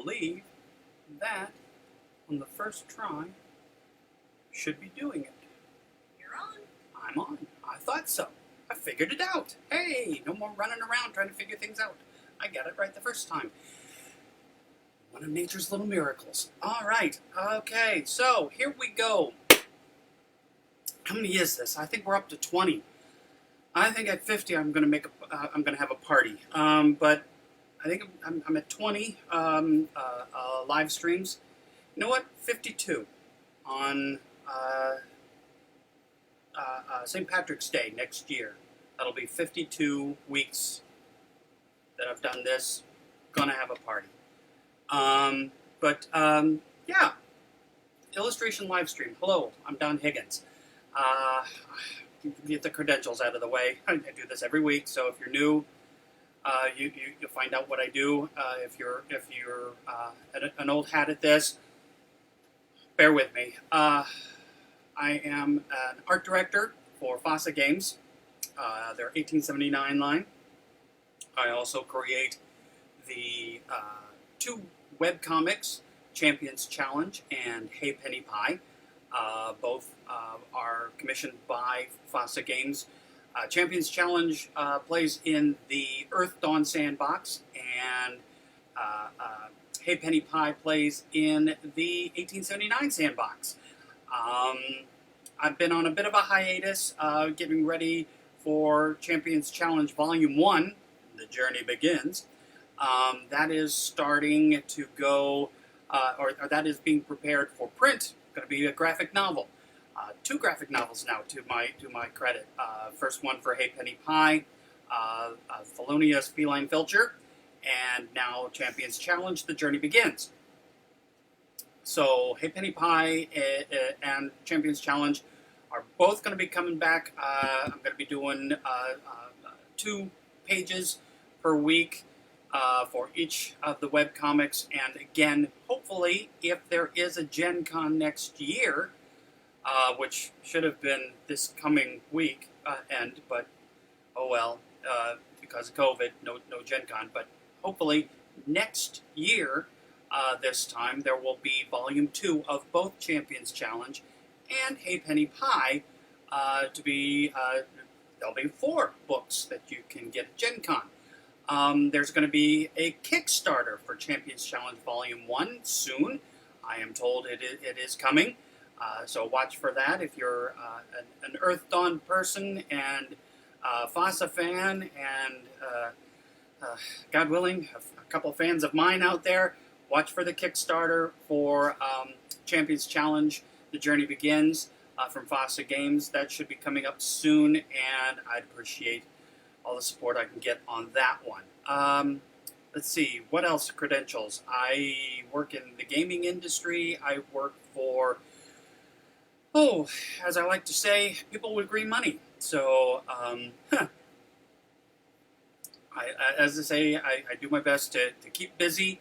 believe that on the first try should be doing it. You're on. I'm on. I thought so. I figured it out. Hey, no more running around trying to figure things out. I got it right the first time. One of nature's little miracles. All right. Okay, so here we go. How many is this? I think we're up to 20. I think at 50 I'm going to have a party. But I think I'm at 20 live streams. You know what? 52 on St. Patrick's Day next year. That'll be 52 weeks that I've done this. Gonna have a party. Yeah. Illustration live stream. Hello, I'm Don Higgins. Get the credentials out of the way. I do this every week, so if you're new, you'll find out what I do. If you're an old hat at this, bear with me. I am an art director for FASA Games, their 1879 line. I also create the two webcomics, Champions Challenge and Hey Penny Pie. Both are commissioned by FASA Games. Champions Challenge plays in the Earth Dawn sandbox, and Hey Penny Pie plays in the 1879 sandbox. I've been on a bit of a hiatus, getting ready for Champions Challenge Volume 1, The Journey Begins. That is starting to go, or that is being prepared for print. Going to be a graphic novel. Two graphic novels now, to my credit. First one for Hey Penny Pie, Felonious Feline Filcher, and now Champions Challenge, The Journey Begins. So Hey Penny Pie and Champions Challenge are both going to be coming back. I'm going to be doing 2 pages per week for each of the webcomics. And again, hopefully, if there is a Gen Con next year, which should have been this coming week but oh well, because of COVID, no Gen Con. But hopefully next year, this time, there will be Volume 2 of both Champions Challenge and Hey Penny Pie there'll be 4 books that you can get at Gen Con. There's going to be a Kickstarter for Champions Challenge Volume 1 soon. I am told it is coming. So watch for that if you're an Earth Dawn person and FASA fan and, God willing, a couple fans of mine out there. Watch for the Kickstarter for Champions Challenge, The Journey Begins from FASA Games. That should be coming up soon, and I'd appreciate all the support I can get on that one. Let's see, what else credentials? I work in the gaming industry. I work for, as I like to say, people with green money. So, as I say, I do my best to keep busy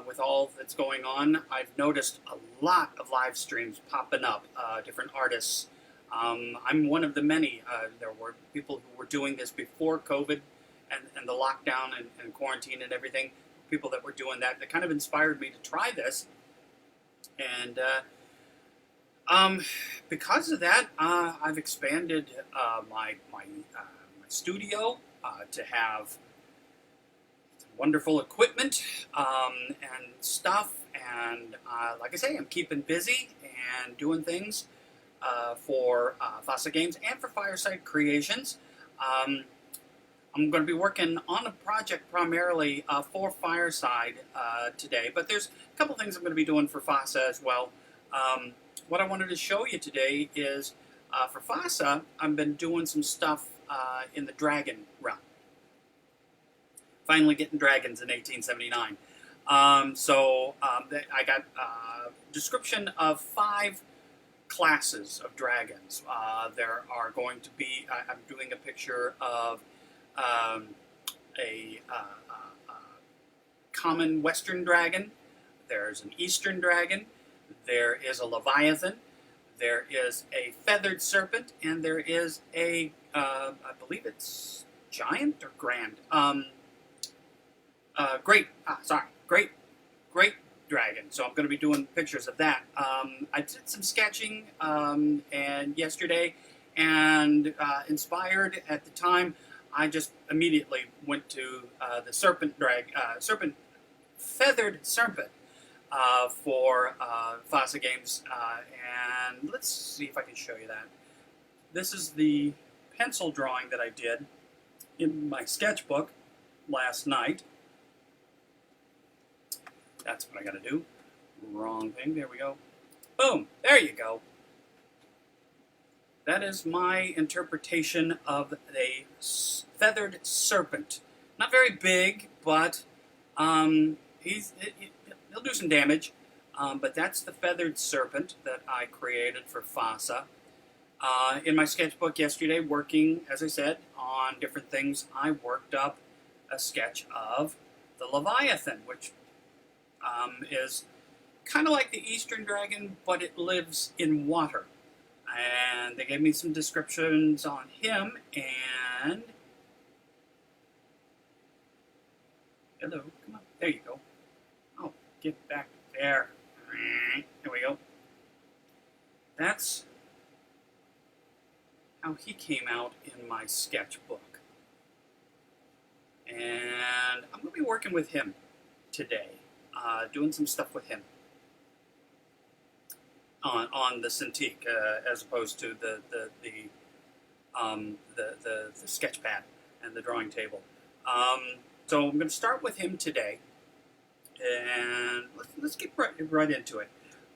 with all that's going on. I've noticed a lot of live streams popping up, different artists. I'm one of the many. There were people who were doing this before COVID and the lockdown and quarantine and everything. People that were doing that kind of inspired me to try this. And because of that, I've expanded my studio to have wonderful equipment and stuff. And like I say, I'm keeping busy and doing things for FASA Games and for Fireside Creations. I'm going to be working on a project primarily for Fireside today, but there's a couple things I'm going to be doing for FASA as well. What I wanted to show you today is for FASA, I've been doing some stuff in the dragon realm. Finally getting dragons in 1879. I got a description of 5 classes of dragons. There are going to be, I'm doing a picture of a common western dragon. There's an eastern dragon. There is a Leviathan. There is a feathered serpent. And there is a, I believe it's giant or grand. Great great dragon. So I'm going to be doing pictures of that. I did some sketching and yesterday, and inspired at the time, I just immediately went to the feathered serpent for FASA games, and let's see if I can show you that. This is the pencil drawing that I did in my sketchbook last night. That's what I gotta do. Wrong thing. There we go. Boom. There you go. That is my interpretation of a feathered serpent. Not very big, but he'll do some damage. But that's the feathered serpent that I created for FASA. In my sketchbook yesterday, working, as I said, on different things, I worked up a sketch of the Leviathan, which is kind of like the Eastern dragon, but it lives in water. And they gave me some descriptions on him, and... Hello, come on, there you go. Oh, get back there. There we go. That's how he came out in my sketchbook. And I'm going to be working with him today, doing some stuff with him on the Cintiq, as opposed to the sketch pad and the drawing table. So I'm going to start with him today, and let's get right into it.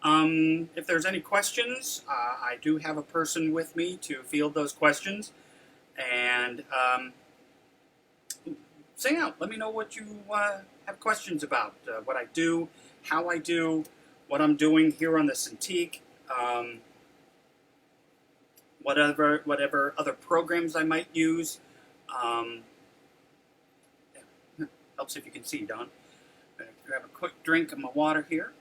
If there's any questions, I do have a person with me to field those questions, and say out. Let me know what you have questions about, what I do, how I do, what I'm doing here on the Cintiq, whatever other programs I might use. Helps if you can see, Don. I'm going to grab a quick drink of my water here.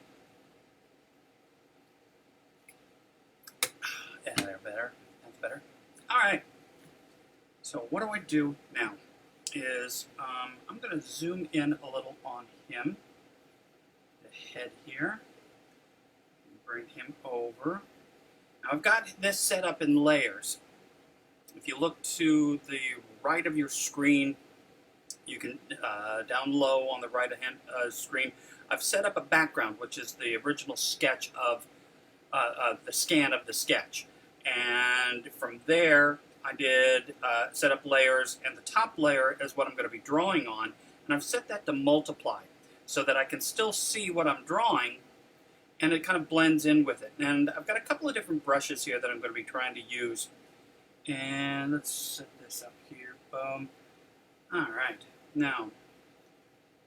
Yeah, there, better. That's better. All right. So what do I do now? Is I'm going to zoom in a little on him, the head here, bring him over. Now I've got this set up in layers. If you look to the right of your screen, you can, down low on the right hand screen, I've set up a background, which is the original sketch of the scan of the sketch. And from there, I did set up layers, and the top layer is what I'm going to be drawing on, and I've set that to multiply so that I can still see what I'm drawing, and it kind of blends in with it. And I've got a couple of different brushes here that I'm going to be trying to use. And let's set this up here. Boom. All right. Now,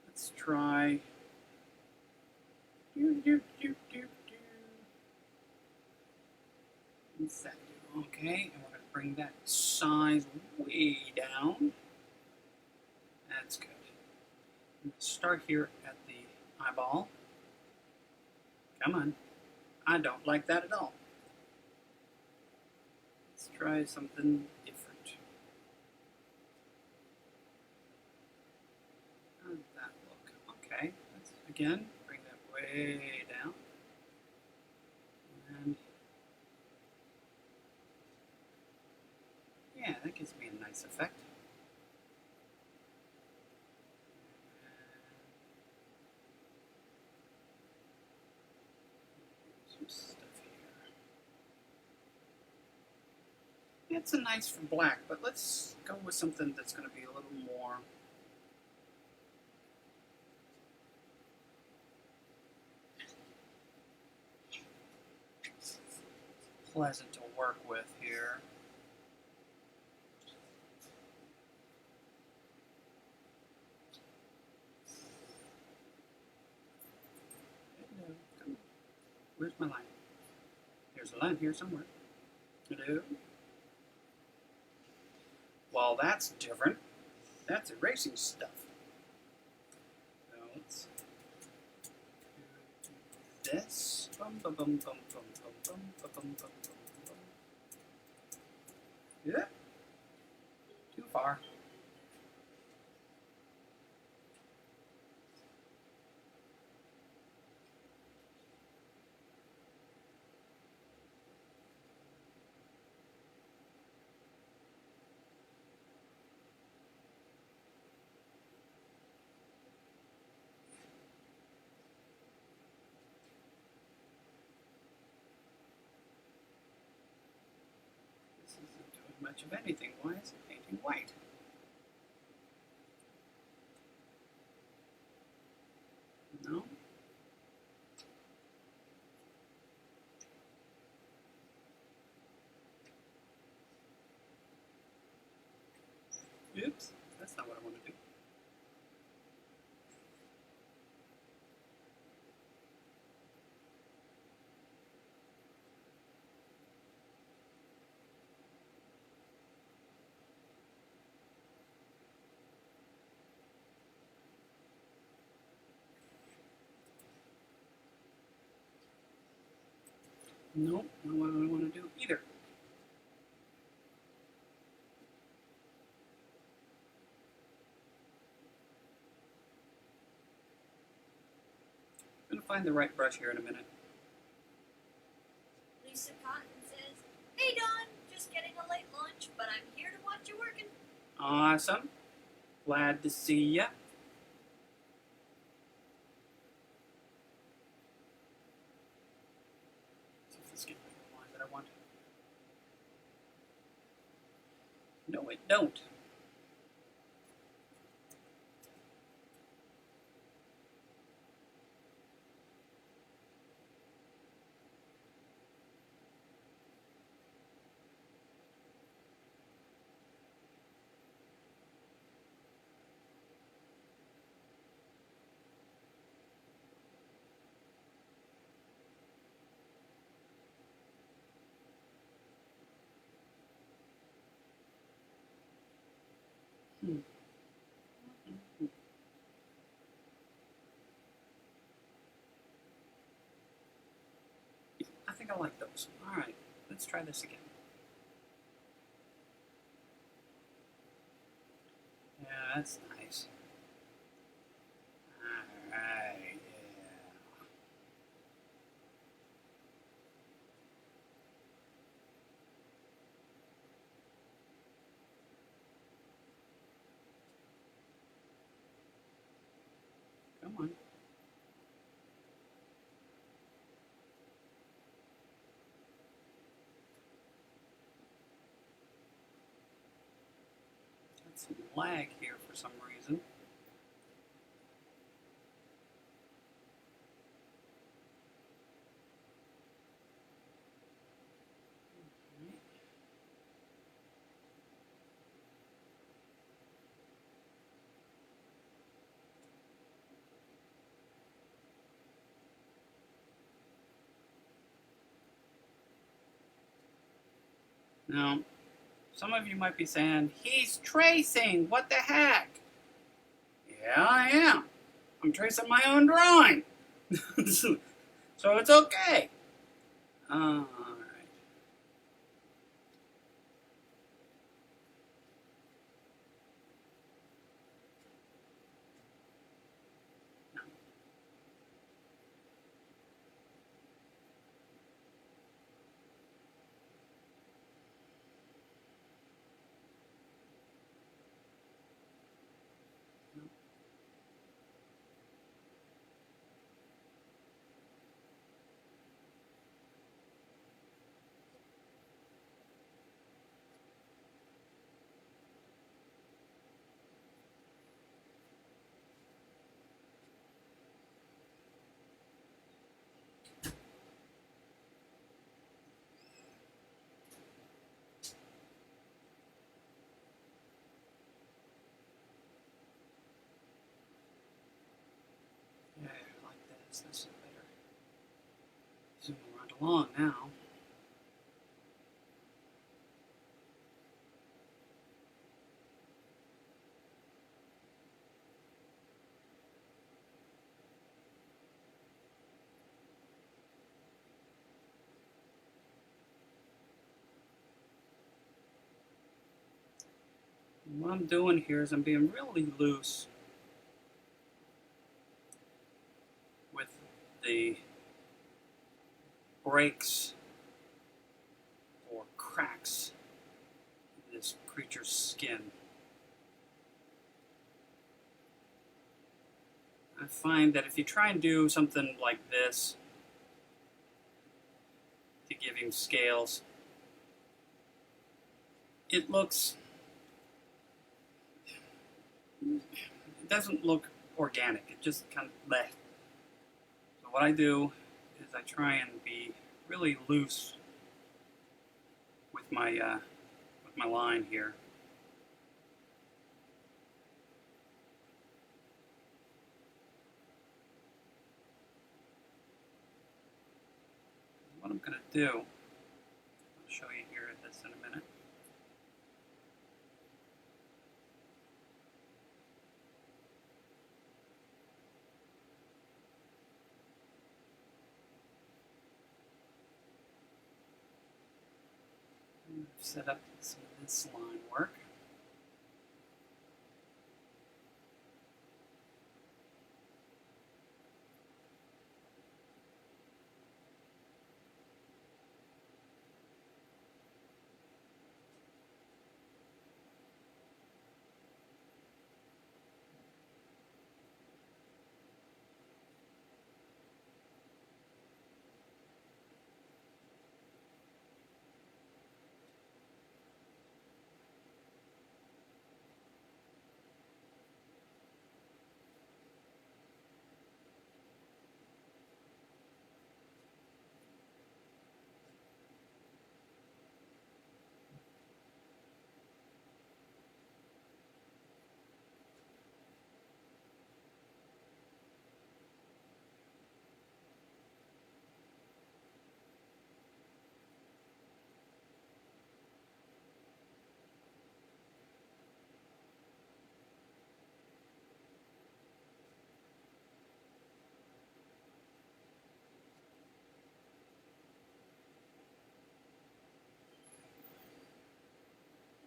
let's try... What's that do? Okay, and we're going to bring that size way down. That's good. Let's start here at the eyeball. Come on. I don't like that at all. Let's try something different. How does that look? Okay, let's again bring that way down. And yeah, that gives me a nice effect. Some stuff here. It's a nice for black, but let's go with something that's going to be a little more pleasant to work with here. Where's my line? There's a line here somewhere. Hello? Well, that's different. That's erasing stuff. So let's do this. Bum, bum, bum, bum, bum, bum, bum, bum, bum, bum, bum. Yeah. Too far. much of anything. Why is it painting white? No. Oops, that's not what I want to do. Nope, not what I want to do either. I'm going to find the right brush here in a minute. Lisa Cotton says, "Hey Don, just getting a late lunch, but I'm here to watch you working." Awesome. Glad to see ya. See if this gets the line that I want. No, it don't. I think I like those. Alright, let's try this again. Yeah, that's nice. Alright, yeah. Come on. Got some lag here for some reason. Now, some of you might be saying, he's tracing, what the heck? Yeah, I am. I'm tracing my own drawing. So it's okay. Alright. Yeah, I like this. This is better. Zooming right along now. What I'm doing here is I'm being really loose with the breaks or cracks in this creature's skin. I find that if you try and do something like this to give him scales, it looks, it doesn't look organic. It just kind of bleh. So what I do is I try and be really loose with my line here. What I'm going to do, I'll show you here this in a minute. Set up some of this line work.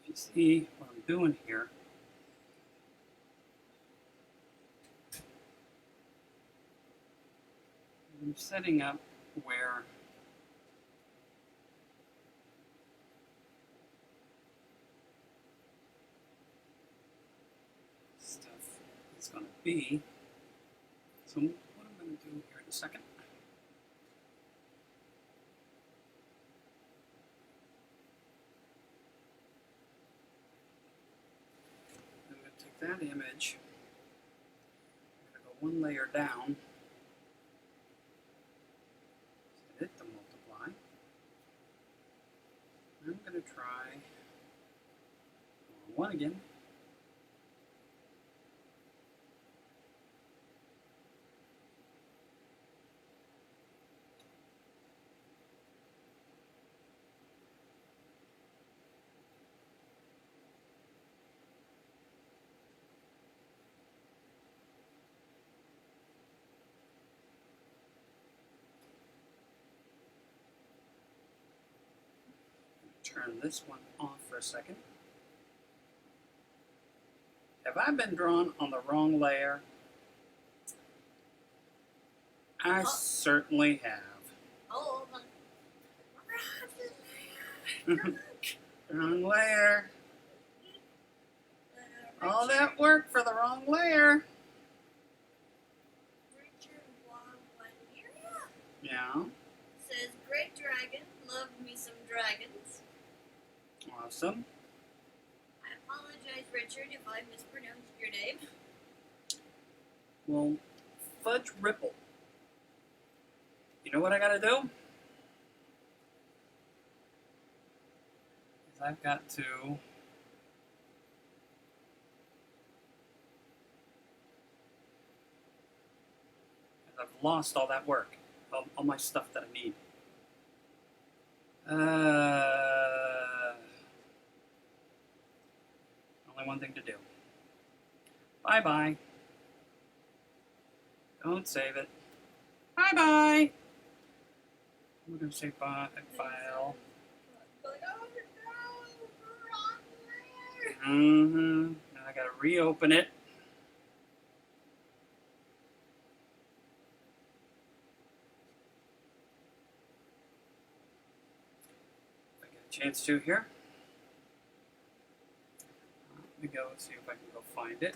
If you see what I'm doing here, I'm setting up where stuff is going to be. So what I'm going to do here in a second. I'm going to take that image, I'm going to go one layer down, set it to multiply. I'm going to try one again. Turn this one off for a second. Have I been drawn on the wrong layer? I certainly have. Oh, Wrong layer. All that work for the wrong layer. Richard Wagner Yeah. says, "Great dragon, love me some dragons." Awesome. I apologize, Richard, if I mispronounced your name. Well, Fudge Ripple. You know what I gotta do? Is I've got to I've lost all that work, all my stuff that I need. Only one thing to do. Bye-bye. Don't save it. Bye-bye. I'm going to say bye, file. Now I got to reopen it. If I get a chance to here. Let me go see if I can go find it.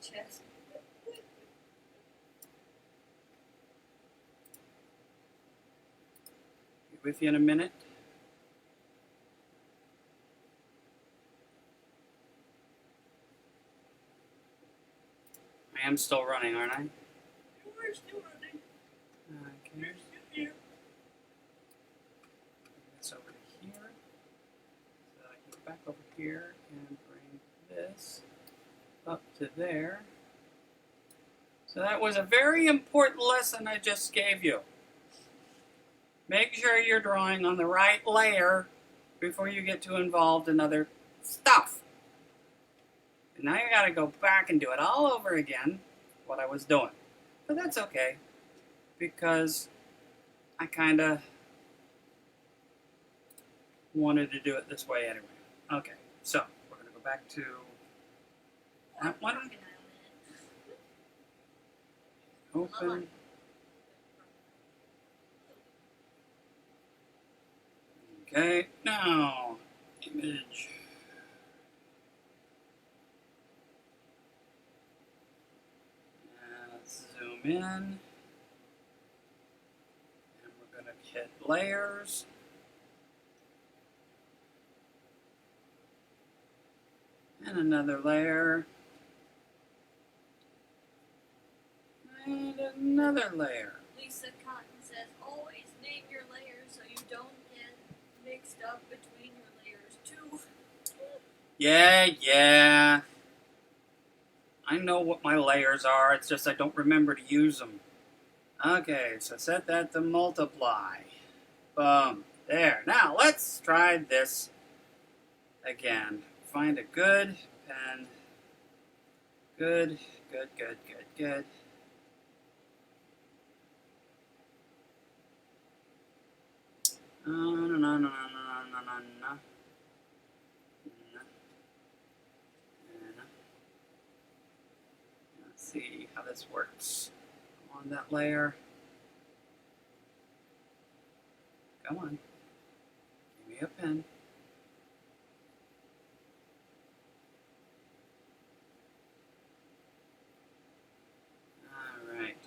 chest. Be with you in a minute. I am still running, aren't I? We're still running. Okay. We're still here. This over to here. So I can go back over here and bring this up to there. So that was a very important lesson I just gave you. Make sure you're drawing on the right layer before you get too involved in other stuff. And now you got to go back and do it all over again, what I was doing. But that's okay, because I kind of wanted to do it this way anyway. Okay, so we're going to go back to that one. Open. Okay, now, image. Let's zoom in. And we're going to hit layers. And another layer. And another layer. Lisa Cotton says, always name your layers so you don't get mixed up between your layers too. Yeah. I know what my layers are, it's just I don't remember to use them. Okay, so set that to multiply. Boom. There. Now, let's try this again. Find a good pen. Good. No. Let's see how this works. On that layer. Come on. Give me a pen. Alright.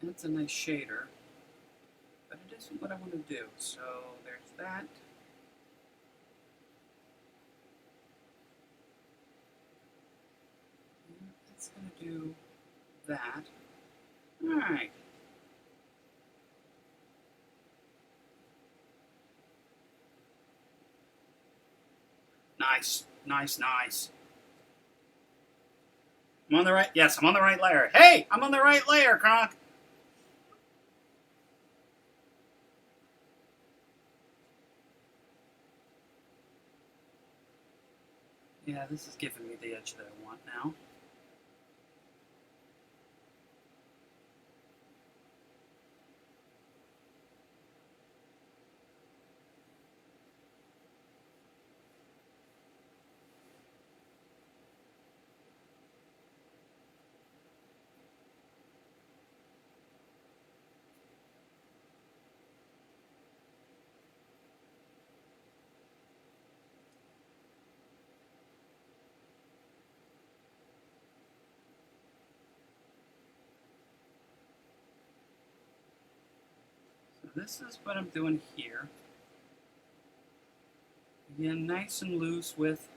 That's a nice shader. But it isn't what I want to do. So there's that. It's going to do that. Alright. Nice. I'm on the right, yes, I'm on the right layer. Hey, I'm on the right layer, Kronk. Yeah, this is giving me the edge that I want now. So this is what I'm doing here. Again, nice and loose with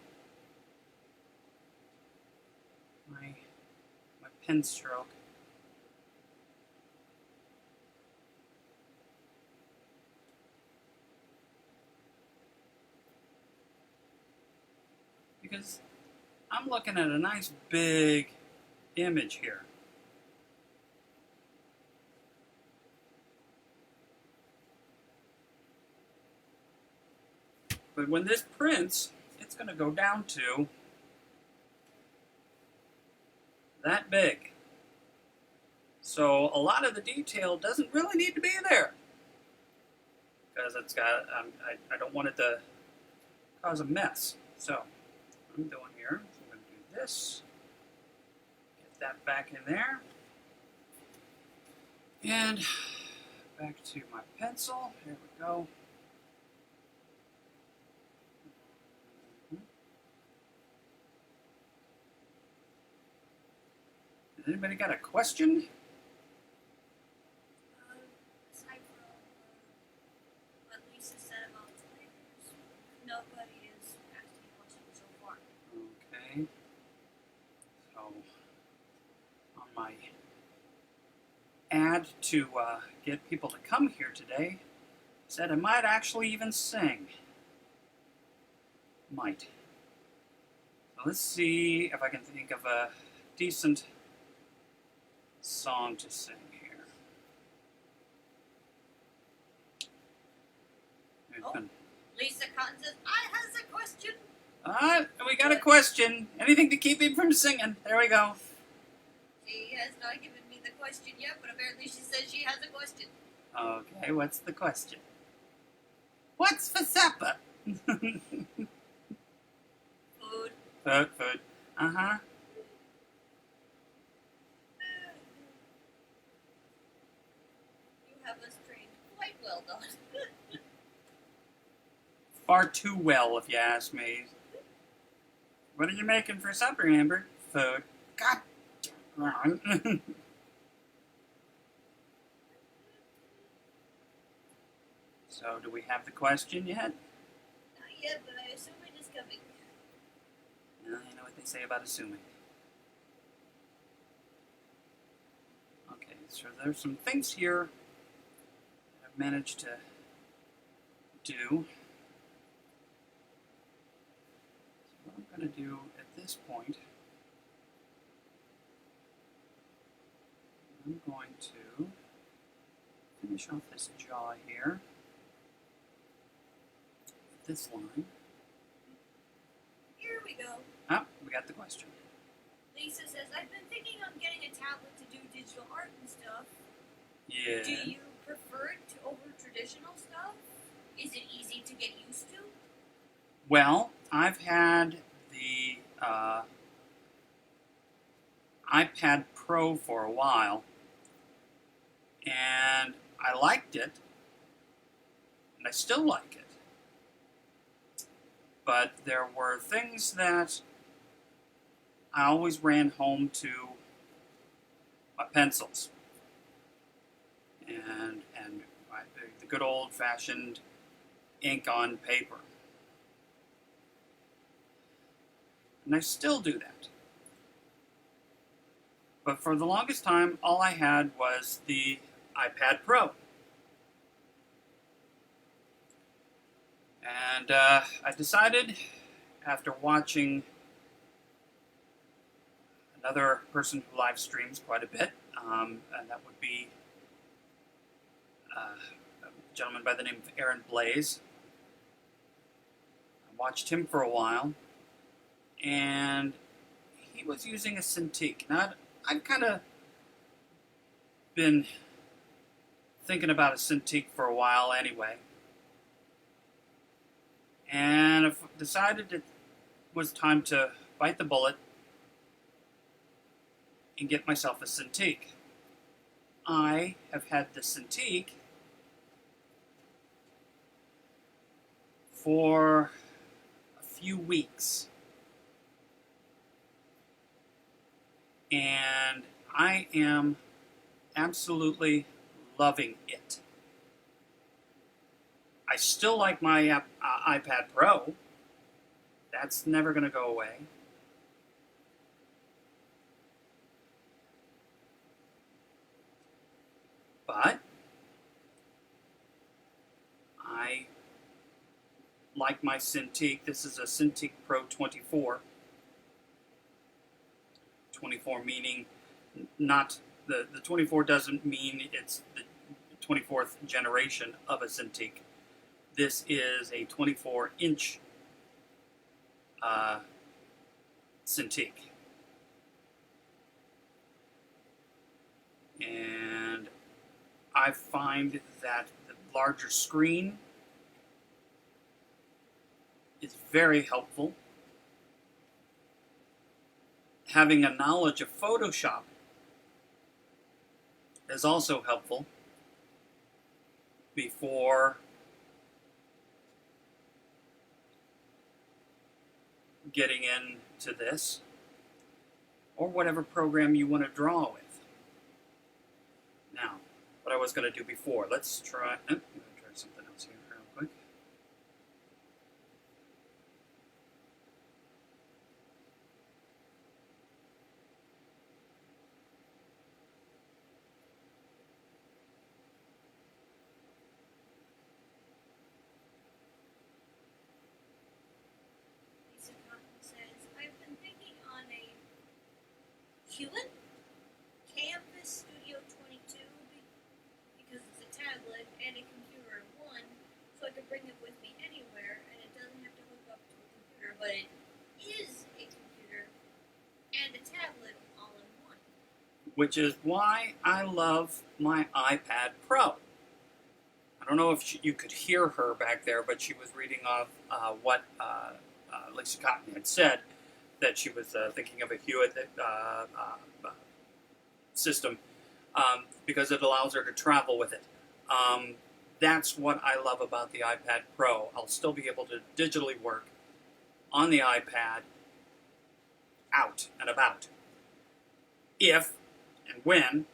my pen stroke. Because I'm looking at a nice big image here. But when this prints, it's going to go down to that big. So a lot of the detail doesn't really need to be there. Because it's got, I don't want it to cause a mess. So what I'm doing here, I'm going to do this. Get that back in there. And Back to my pencil. Here we go. Has anybody got a question? Aside from what Lisa said about players, nobody has asked any questions so far. Okay. So, on my ad to get people to come here today, said I might actually even sing. Might. So let's see if I can think of a decent song to sing here. Lisa Cotton says, I has a question. We got a question. Anything to keep him from singing. There we go. She has not given me the question yet, but apparently she says she has a question. Okay, what's the question? What's for supper? Food. Food. Uh-huh. You have us trained quite well, Don. Far too well, if you ask me. What are you making for supper, Amber? Food. God damn. So, do we have the question yet? Not yet, but I assume it is coming. Well, you know what they say about assuming. Okay, so there's some things here that I've managed to do. So what I'm going to do at this point, I'm going to finish off this jaw here. This line. Here we go. Ah, we got the question. Lisa says, I've been thinking on getting a tablet to do digital art and stuff. Yeah. Do you prefer it to over traditional stuff? Is it easy to get used to? Well, I've had the iPad Pro for a while, and I liked it, and I still like it. But there were things that I always ran home to my pencils and the good old-fashioned ink on paper. And I still do that. But for the longest time, all I had was the iPad Pro. And I decided, after watching another person who live streams quite a bit, and that would be a gentleman by the name of Aaron Blaze. I watched him for a while, and he was using a Cintiq. Now, I've kind of been thinking about a Cintiq for a while anyway. And I've decided it was time to bite the bullet and get myself a Cintiq. I have had the Cintiq for a few weeks. And I am absolutely loving it. I still like my iPad Pro. That's never going to go away. But I like my Cintiq. This is a Cintiq Pro 24. 24 meaning not the 24 doesn't mean it's the 24th generation of a Cintiq. This is a 24-inch Cintiq. And I find that the larger screen is very helpful. Having a knowledge of Photoshop is also helpful. before getting into this, or whatever program you want to draw with. Now, what I was going to do before, let's try, I'm going to try something else here real quick. Lisa Cotton says, I've been thinking on a Hewitt Campus Studio 22 because it's a tablet and a computer in one, so I can bring it with me anywhere and it doesn't have to hook up to a computer, but it is a computer and a tablet all in one. Which is why I love my iPad Pro. I don't know if you could hear her back there, but she was reading off what Lisa Cotton had said, that she was thinking of a Hewitt system because it allows her to travel with it. That's what I love about the iPad Pro. I'll still be able to digitally work on the iPad out and about. If and when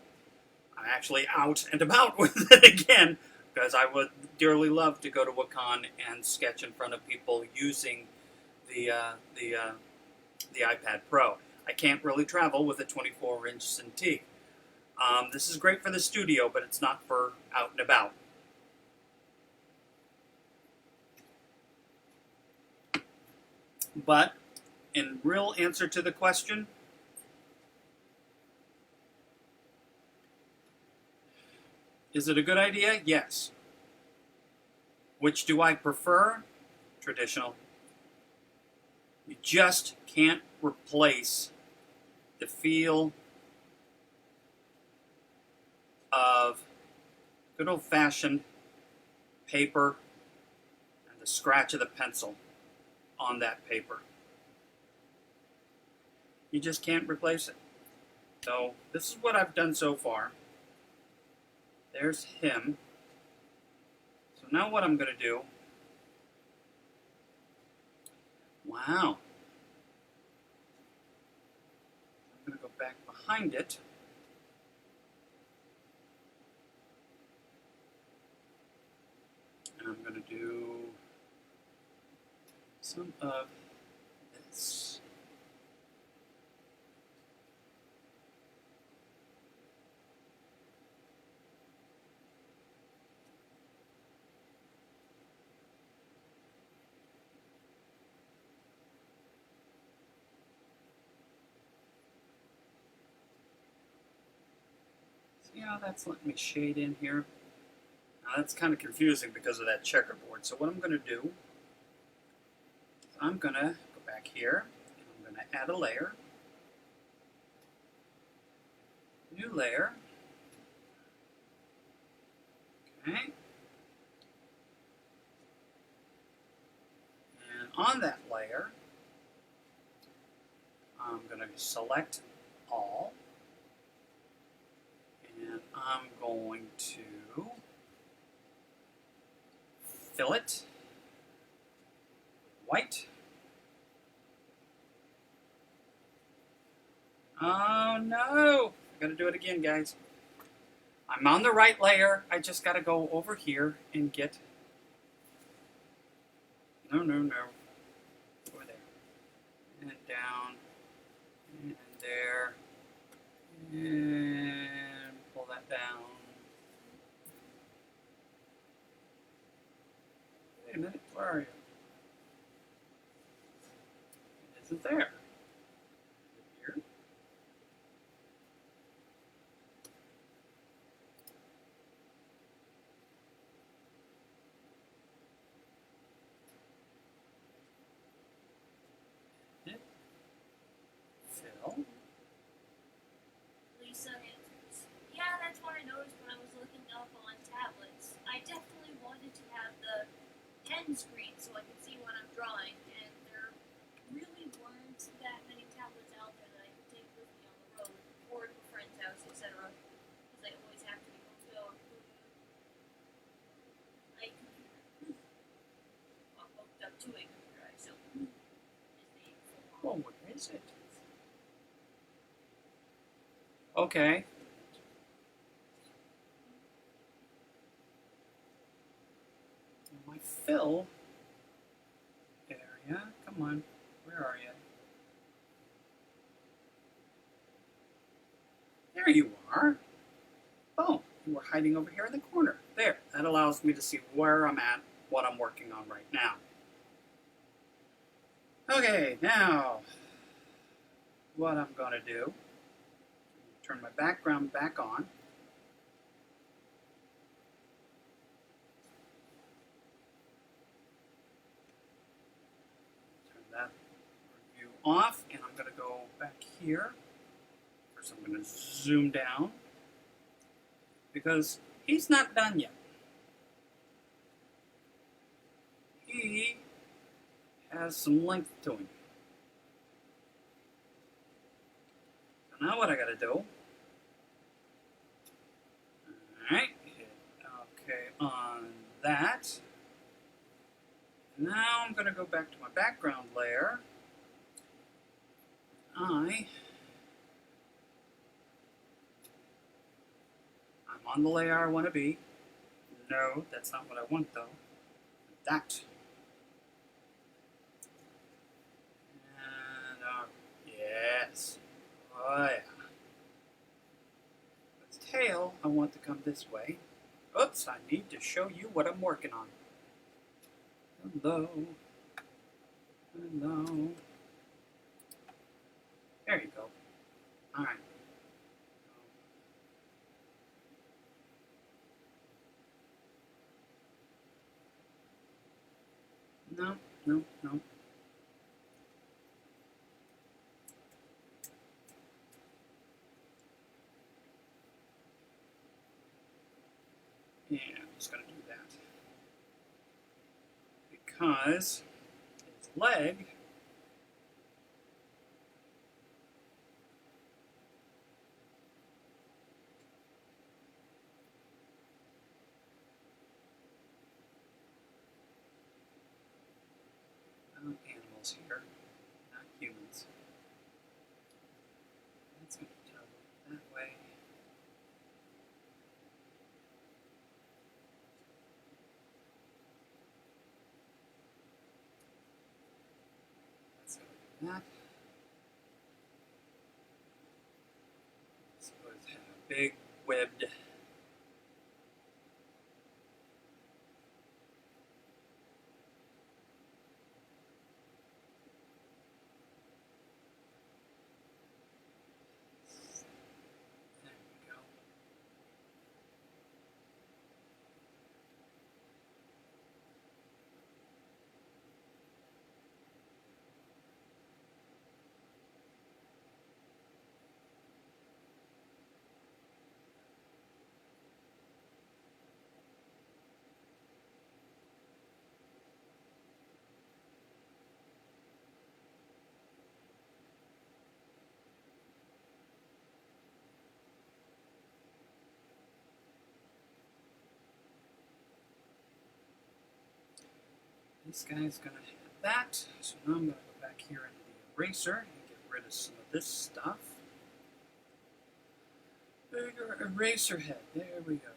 I'm actually out and about with it again, because I would dearly love to go to WCON and sketch in front of people using the iPad Pro. I can't really travel with a 24-inch Cintiq. This is great for the studio, but it's not for out and about. But in real answer to the question, is it a good idea? Yes. Which do I prefer? Traditional. You just can't replace the feel of good old-fashioned paper and the scratch of the pencil on that paper. You just can't replace it. So this is what I've done so far. There's him. So now what I'm going to do, wow. I'm going to go back behind it. And I'm going to do some of this. See how that's letting me shade in here? Now that's kind of confusing because of that checkerboard. So what I'm going to do, I'm going to go back here, and I'm going to add a layer. New layer. Okay. And on that layer, I'm going to select all. And I'm going to fill it white. Oh no! I gotta do it again, guys. I'm on the right layer. I just gotta go over here and get. No. Over there. And down. And there. And pull that down. Wait a minute, where are you? It isn't there. Here. Fill. Lisa answers, yeah, that's what I noticed when I was looking up on tablets. I definitely wanted to have the 10 screen so I could see what I'm drawing, and there really weren't that many tablets out there that I could take with me on the road or to a friend's house, etc. Because I always have to be home to go. Okay. My fill area. Come on. Where are you? There you are. Oh, you were hiding over here in the corner. There. That allows me to see where I'm at, what I'm working on right now. Okay, now what I'm going to do, turn my background back on. Turn that view off, and I'm going to go back here. First, I'm going to zoom down because he's not done yet. He has some length to him. So now what I got to do? Alright, hit OK on that. Now I'm going to go back to my background layer. I'm on the layer I want to be. No, that's not what I want though. That. And yes. Oh yeah. Its tail, I want to come this way. Oops, I need to show you what I'm working on. Hello. Hello. There you go. Alright. No, no, no. Yeah, I'm just going to do that. Because its leg animals here, not humans. That's going to travel that way. Let's go do that. Suppose have a big webbed. There we go. This guy's going to have that. So now I'm going to go back here into the eraser and get rid of some of this stuff. Bigger eraser head. There we go.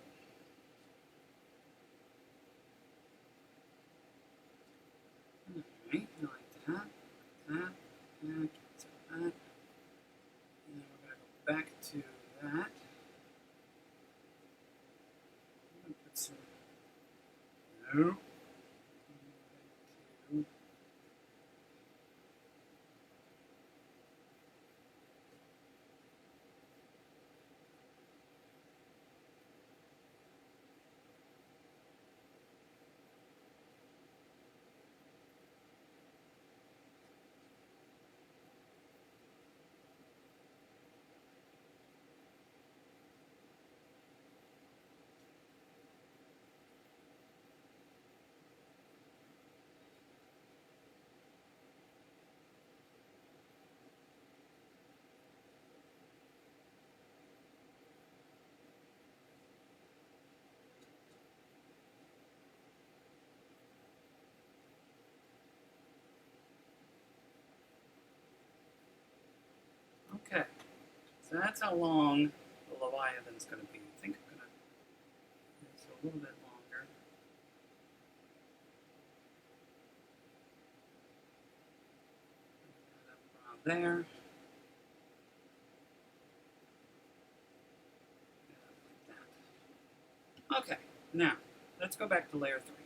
Alright, like that, that, and that. And then we're going to go back to that. I'm going to put some. No. So that's how long the Leviathan's going to be. I think I'm going to it's a little bit longer. Around there. Okay, now let's go back to layer 3.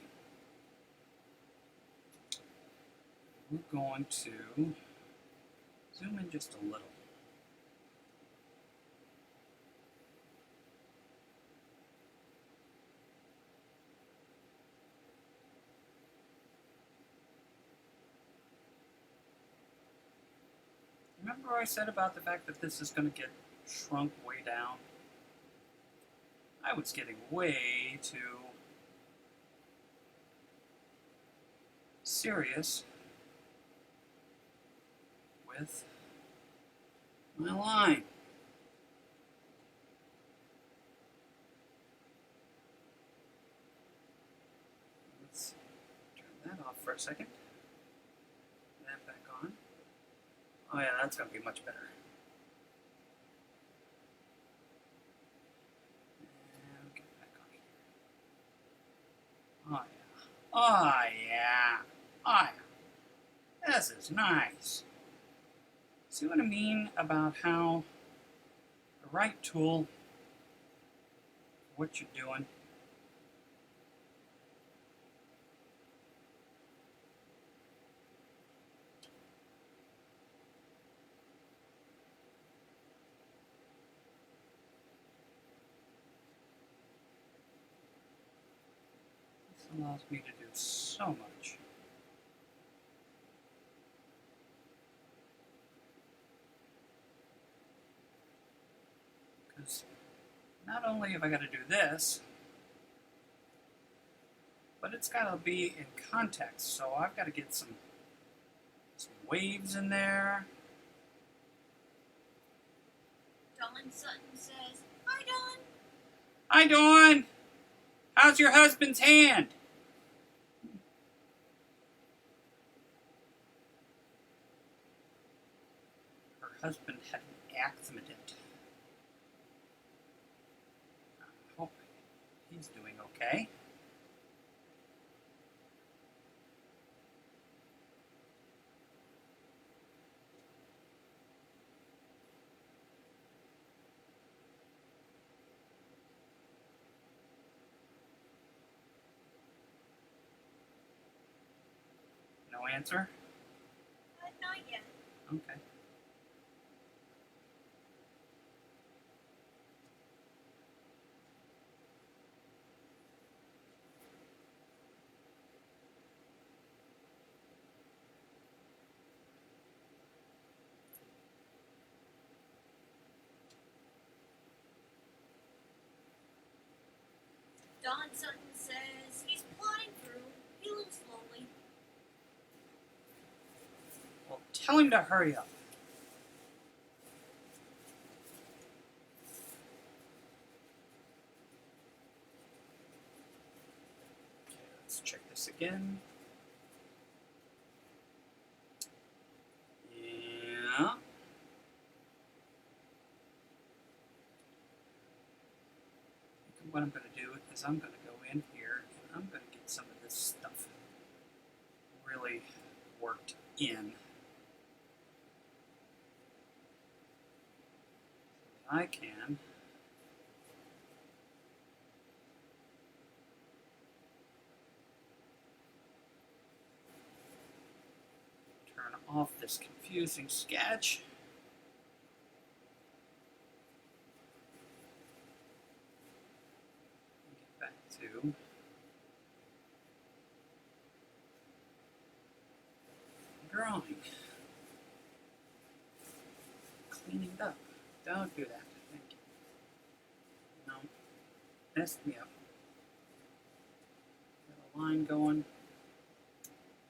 We're going to zoom in just a little. Remember I said about the fact that this is going to get shrunk way down? I was getting way too serious with my line. Let's turn that off for a second. That back on. Oh yeah, that's going to be much better. And get back on here. Oh yeah. Oh yeah. This is nice. See what I mean about how the right tool, what you're doing. This allows me to do so much. Because not only have I got to do this, but it's got to be in context. So I've got to get some waves in there. Dawn Sutton says, "Hi, Dawn." Hi, Dawn. How's your husband's hand? Her husband had an accident. I hope he's doing okay. No answer? Not yet. Okay. Dawn Sutton says he's plodding through. He looks lonely. Well, tell him to hurry up. Okay, let's check this again. Yeah. What I'm going to do is I'm going to go in here and I'm going to get some of this stuff really worked in. So that I can turn off this confusing sketch. Get back to drawing. Cleaning it up. Don't do that. Thank you. No. Messed me up. Got a line going.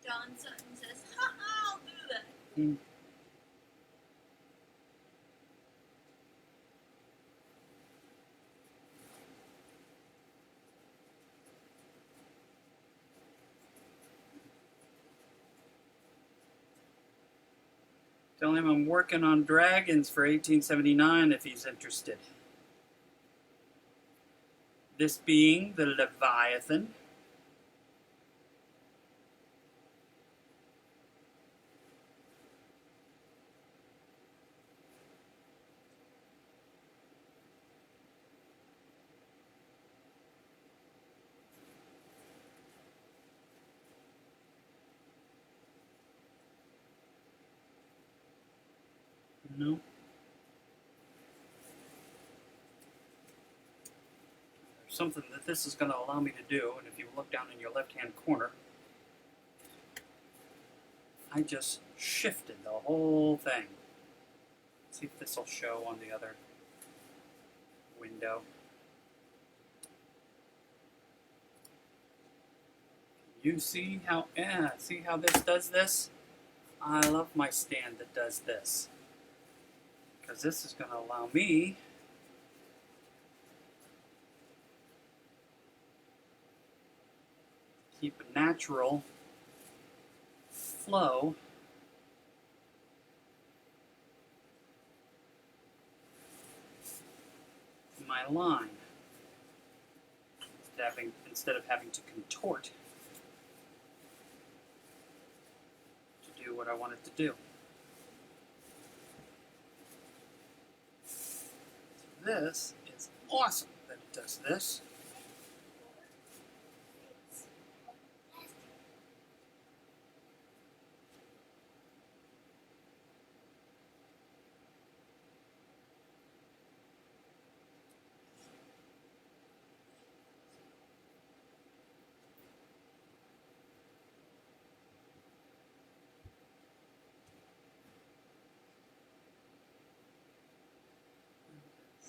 Dawn Sutton says, "Ha ha, I'll do that." Tell him I'm working on dragons for 1879 if he's interested. This being the Leviathan. No. There's something that this is going to allow me to do, and if you look down in your left-hand corner, I just shifted the whole thing. See if this will show on the other window. You see how, see how this does this? I love my stand that does this, because this is going to allow me to keep a natural flow in my line instead of having to contort to do what I want it to do. So this is awesome that it does this.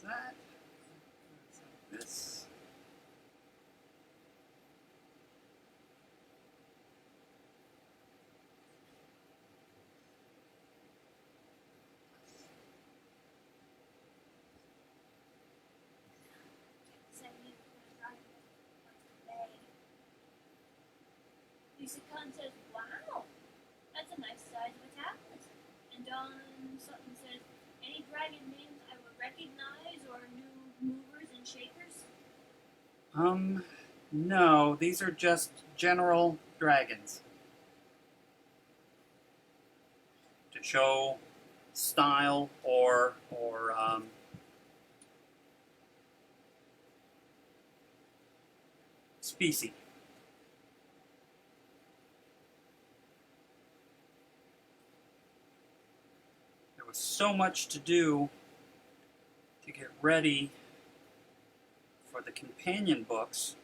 That. This. Lisa Khan says, wow, that's a nice size of a tablet. And Don Sutton says, any dragon names I would recognize or new movers and shakers? No, these are just general dragons. To show style or species. There was so much to do to get ready for the companion books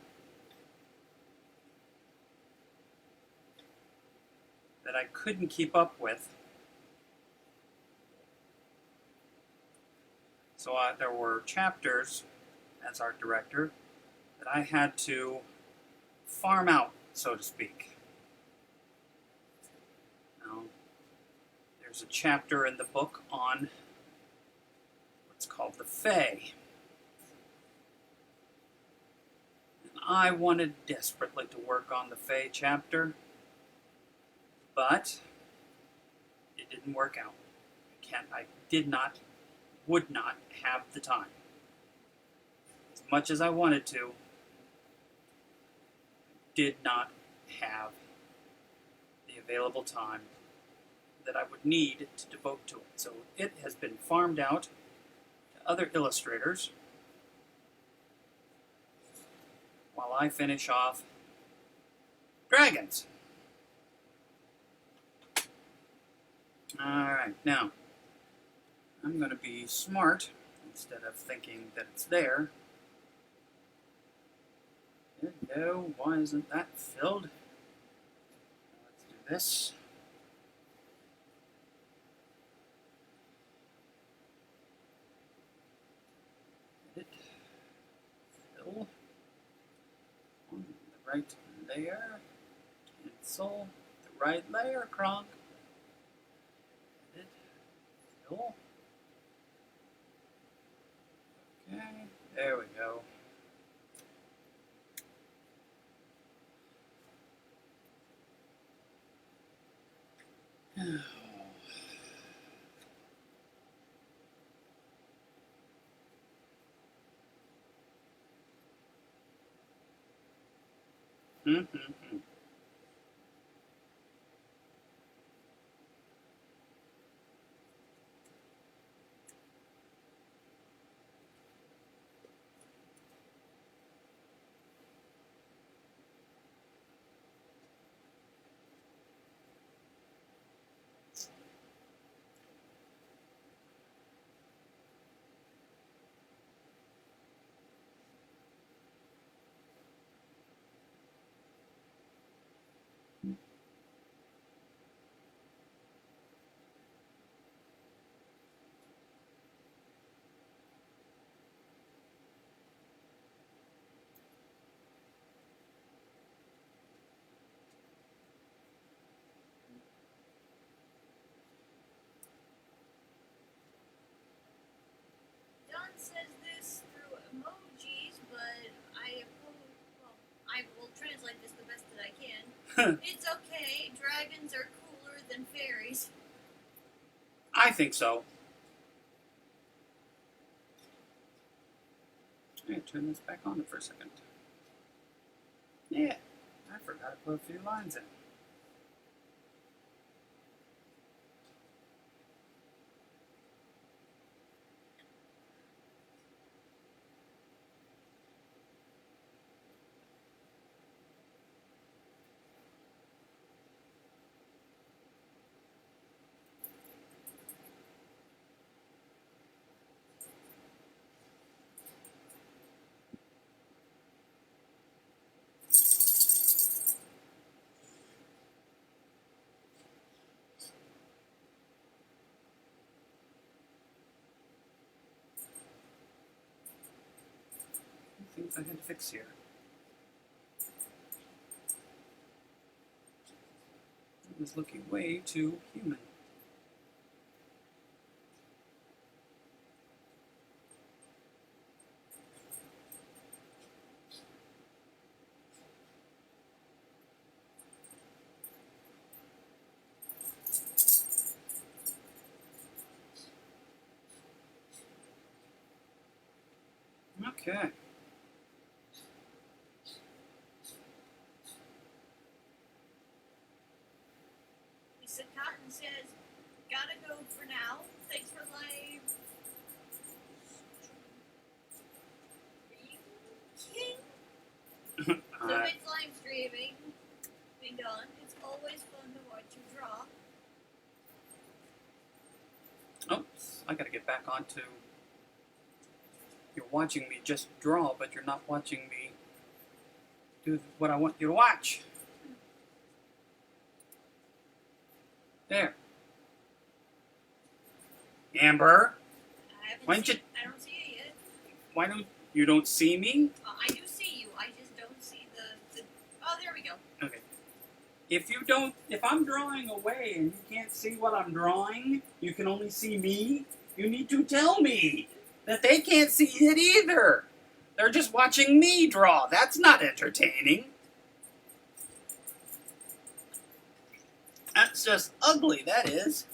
that I couldn't keep up with. So there were chapters, as art director, that I had to farm out, so to speak. Now, there's a chapter in the book on what's called the Fae. And I wanted desperately to work on the Fae chapter, but it didn't work out. I would not have the time. As much as I wanted to, did not have the available time that I would need to devote to it. So it has been farmed out to other illustrators while I finish off dragons. Alright, now I'm going to be smart instead of thinking that it's there. Hello, why isn't that filled? Let's do this. Edit. Fill. On the right layer. Cancel the right layer, Kronk. Edit. Fill. Okay, there we go. Mm-hmm. John says this through emojis, but I will translate this the best that I can. It's okay. Dragons are cooler than fairies. I think so. I'm going to turn this back on for a second. Yeah, I forgot to put a few lines in. Things I had to fix here. It was looking way too human. Okay. Lisa Cotton says, gotta go for now. Thanks for live. So it's live streaming. Being done. It's always fun to watch you draw. Oops, I gotta get back onto. You're watching me just draw, but you're not watching me do what I want you to watch. There. Amber, why don't you? I don't see it yet. Why don't see me? I do see you. I just don't see the. Oh, there we go. Okay. If I'm drawing away and you can't see what I'm drawing, you can only see me, you need to tell me that they can't see it either. They're just watching me draw. That's not entertaining. That's just ugly, that is.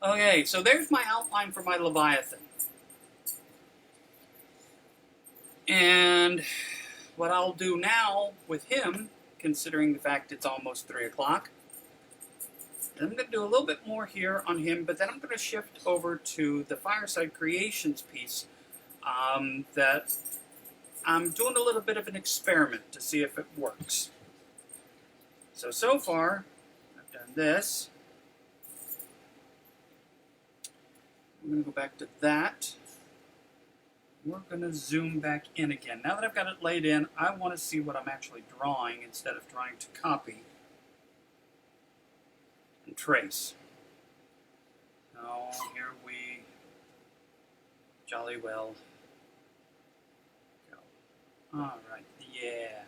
Okay, so there's my outline for my Leviathan. And what I'll do now with him, considering the fact it's almost 3 o'clock, I'm going to do a little bit more here on him, but then I'm going to shift over to the Fireside Creations piece that I'm doing a little bit of an experiment to see if it works. So far, I've done this. I'm going to go back to that. We're going to zoom back in again. Now that I've got it laid in, I want to see what I'm actually drawing instead of trying to copy and trace. So here we jolly well go. Alright, yeah.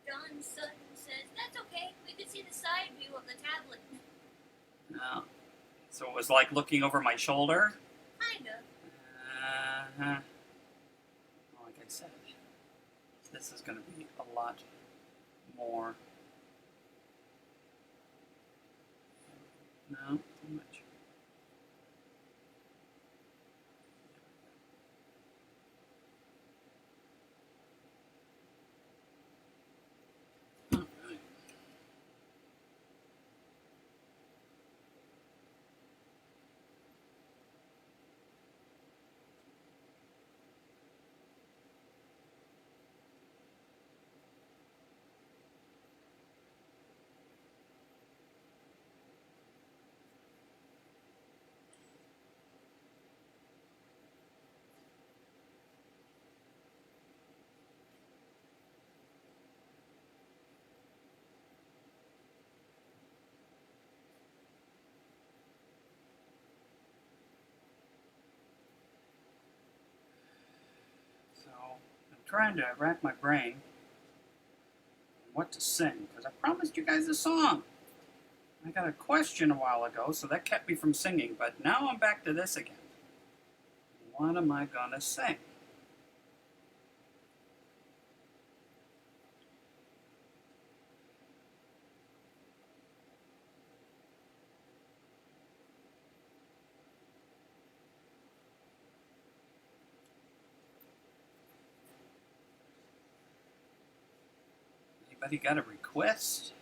Don Sutton says, that's okay. We can see the side view of the tablet. Oh. So it was like looking over my shoulder? Kinda. Like I said, this is going to be a lot more. No, too much. trying to rack my brain on what to sing, because I promised you guys a song. I got a question a while ago, so that kept me from singing, but now I'm back to this again. What am I gonna sing? Anybody got a request?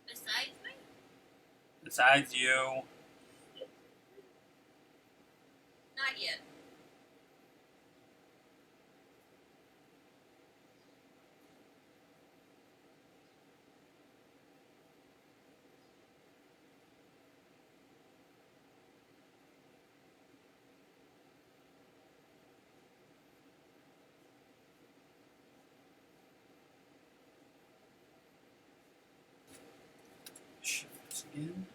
Besides me? Besides you? Not yet. Shifts again.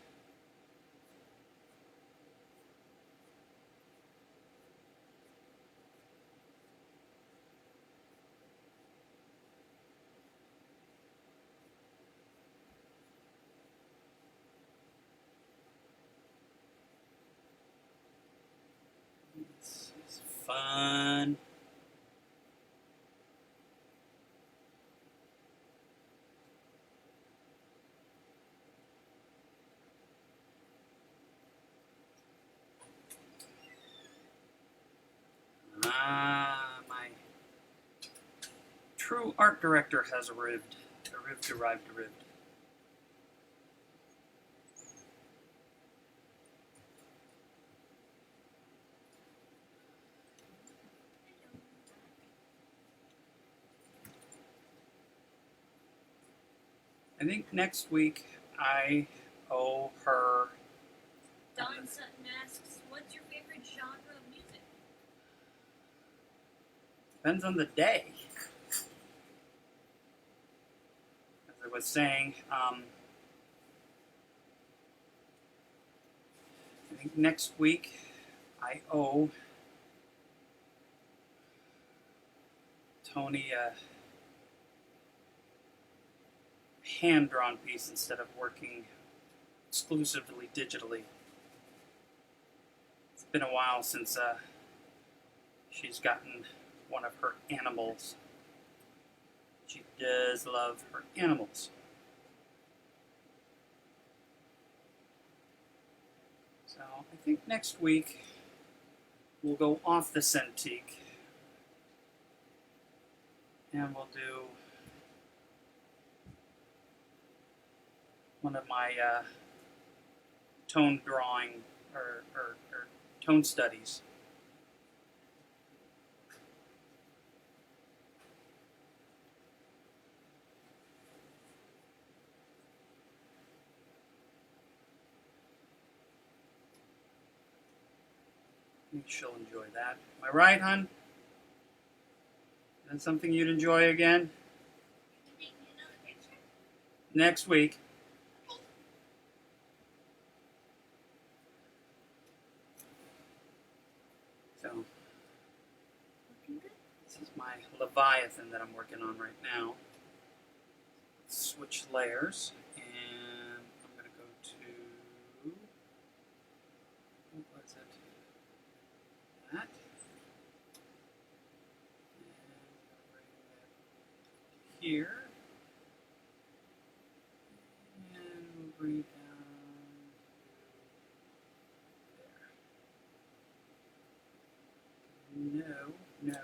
This is fun. My true art director has arrived. Arrived. I think next week I owe her. Don Sutton asks, what's your favorite genre of music? Depends on the day. As I was saying, I think next week I owe Tony a hand-drawn piece instead of working exclusively digitally. It's been a while since she's gotten one of her animals. She does love her animals. So I think next week we'll go off the Cintiq and we'll do one of my tone drawing or tone studies. I think she'll enjoy that. Am I right, hon? That's something you'd enjoy again? You take me another picture? Next week. So, Looking good. this is my Leviathan that I'm working on right now. Switch layers, and I'm going to go to, what was it? That. And bring that here. And we'll bring it down to there. No.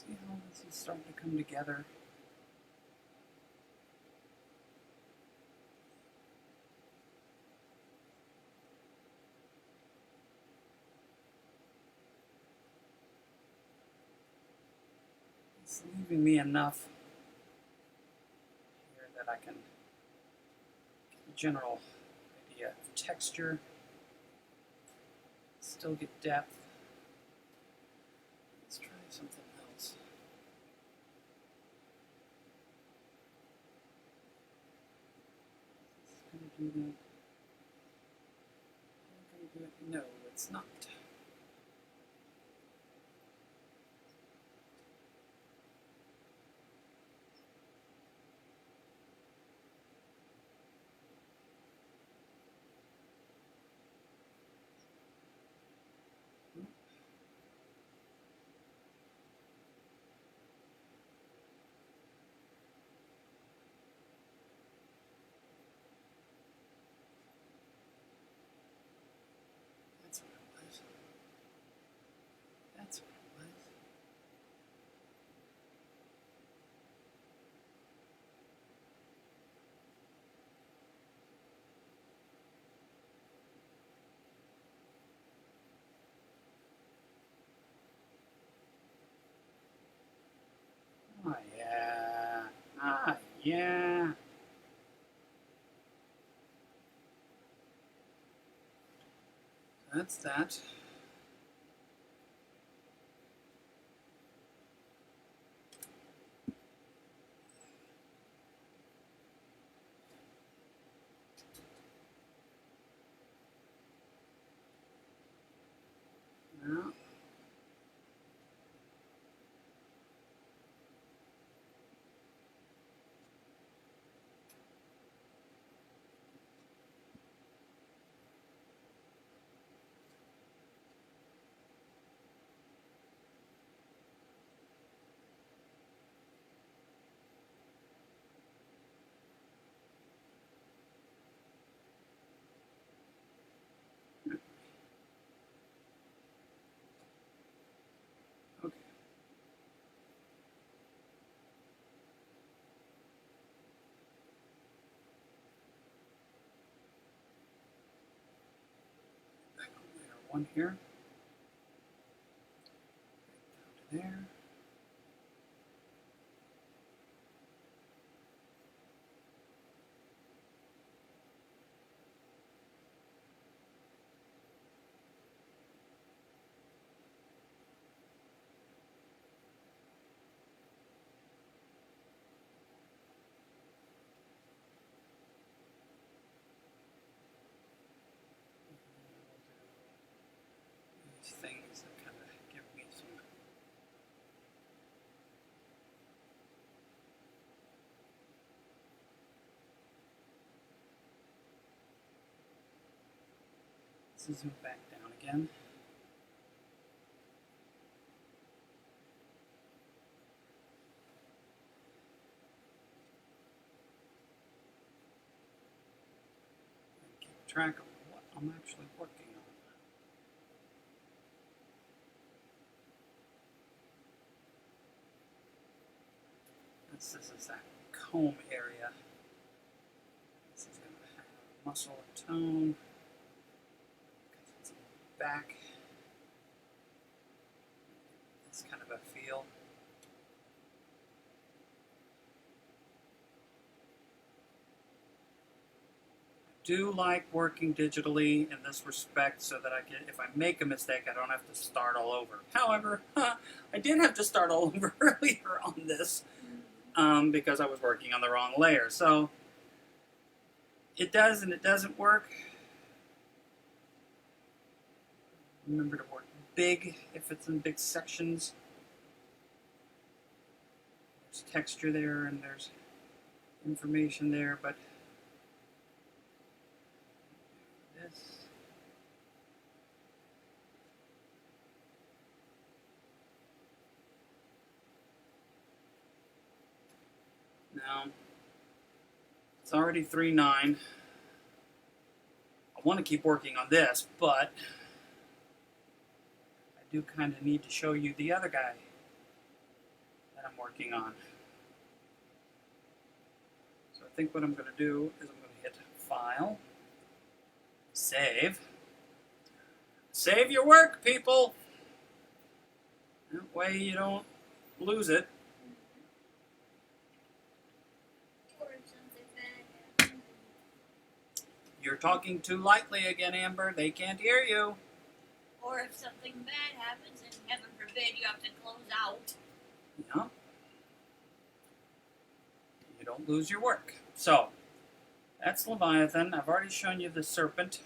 See how this is starting to come together? It's leaving me enough here that I can get a general idea of texture, still get depth. Let's try something else. Is this going to do that? Am I going to do it? No, it's not. That's what it was. That's what it was. Oh yeah. Ah yeah. That's that. Now, okay. Back on layer one here. Down to there. These things that kind of give me some. Let's zoom back down again. And keep track of what I'm actually working on. This is that comb area. This is going to have muscle and tone because it's back. It's kind of a feel. I do like working digitally in this respect so that I can, if I make a mistake, I don't have to start all over. However, I did have to start all over earlier on this because I was working on the wrong layer. So it does and it doesn't work. Remember to work big if it's in big sections. There's texture there and there's information there, but this. Now, it's already 3:09. I want to keep working on this, but I do kind of need to show you the other guy. that I'm working on. So I think what I'm going to do is I'm going to hit File, Save. Save your work, people! That way you don't lose it. Or if something bad happens. You're talking too lightly again, Amber. They can't hear you. Or if something bad happens and heaven forbid you have to close out. Yeah. You don't lose your work. So, that's Leviathan. I've already shown you the serpent.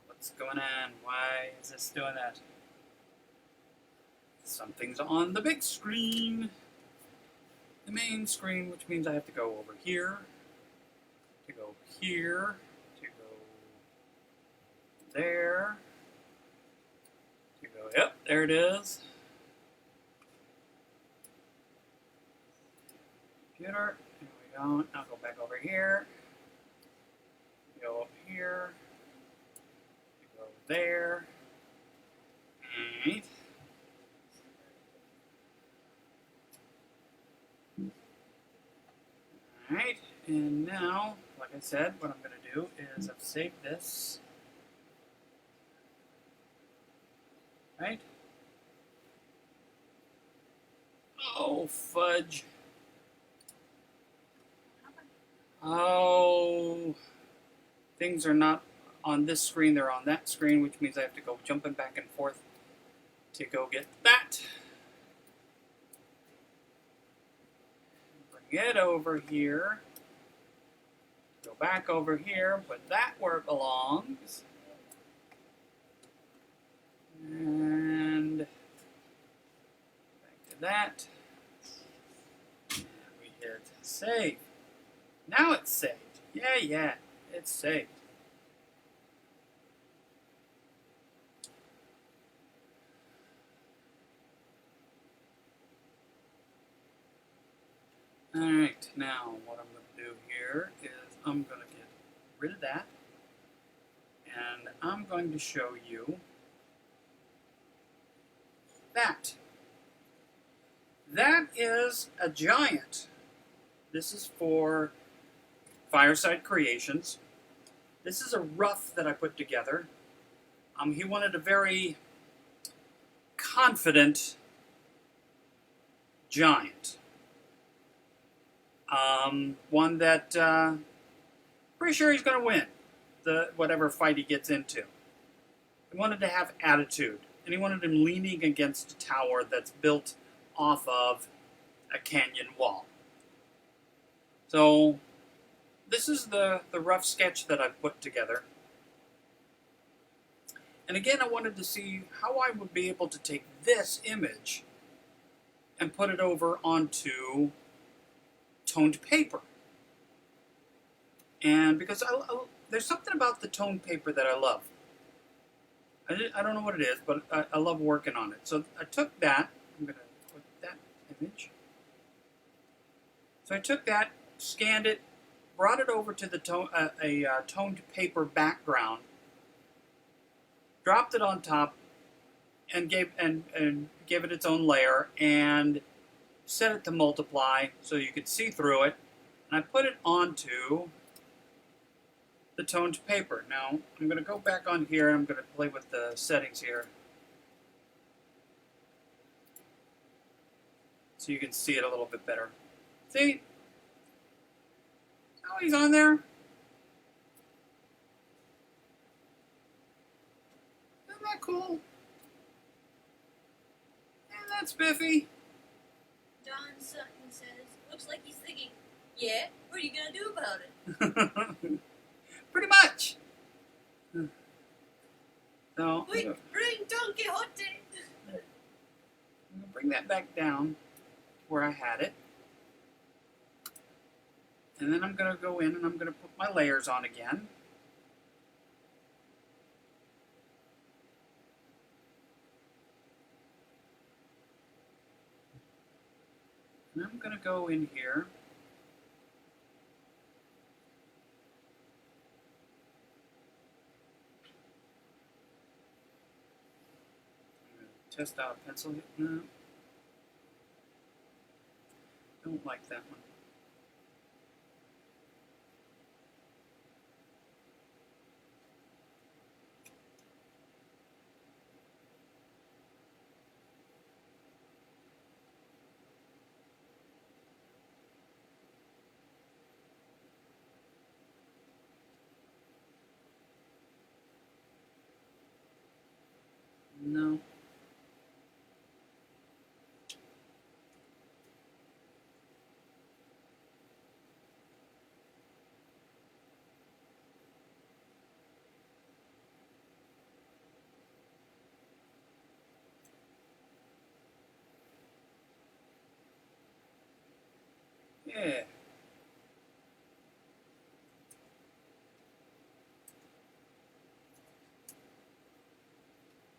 What's going on? Why is this doing that? Something's on the big screen. The main screen, which means I have to go over here, to go here, to go there, to go, yep, there it is. Computer, here we go. Now go back over here, go up here, go there, and alright, and now, like I said, what I'm going to do is I've saved this. Right? Oh, fudge. Oh, things are not on this screen, they're on that screen, which means I have to go jumping back and forth to go get that. Bring it over here. Go back over here, put that where it belongs. And back to that. And we hit save. Now it's saved. Yeah, it's saved. Alright, now what I'm going to do here is I'm going to get rid of that. And I'm going to show you that. That is a giant. This is for Fireside Creations. This is a rough that I put together. He wanted a very confident giant. One that pretty sure he's going to win whatever fight he gets into. He wanted to have attitude, and he wanted him leaning against a tower that's built off of a canyon wall. So this is the rough sketch that I've put together. And again, I wanted to see how I would be able to take this image and put it over onto toned paper. And because there's something about the toned paper that I love. I don't know what it is, but I love working on it. So I took that. I'm going to put that image. So I took that, scanned it, brought it over to the toned paper background, dropped it on top, and gave it its own layer, and set it to multiply so you could see through it. And I put it onto the toned paper. Now I'm going to go back on here and I'm going to play with the settings here so you can see it a little bit better. See? Oh, he's on there. Isn't that cool? Yeah, that's spiffy. Don Sutton says, looks like he's thinking, yeah, what are you going to do about it? Pretty much. So, Quick, bring Don Quixote! I'm going to bring that back down where I had it. And then I'm going to go in and I'm going to put my layers on again. And I'm going to go in here. Test out a pencil. No. Don't like that one. No. Yeah.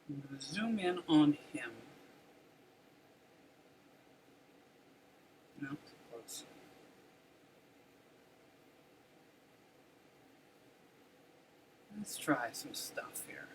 I'm going to zoom in on him. No, too close. Let's try some stuff here.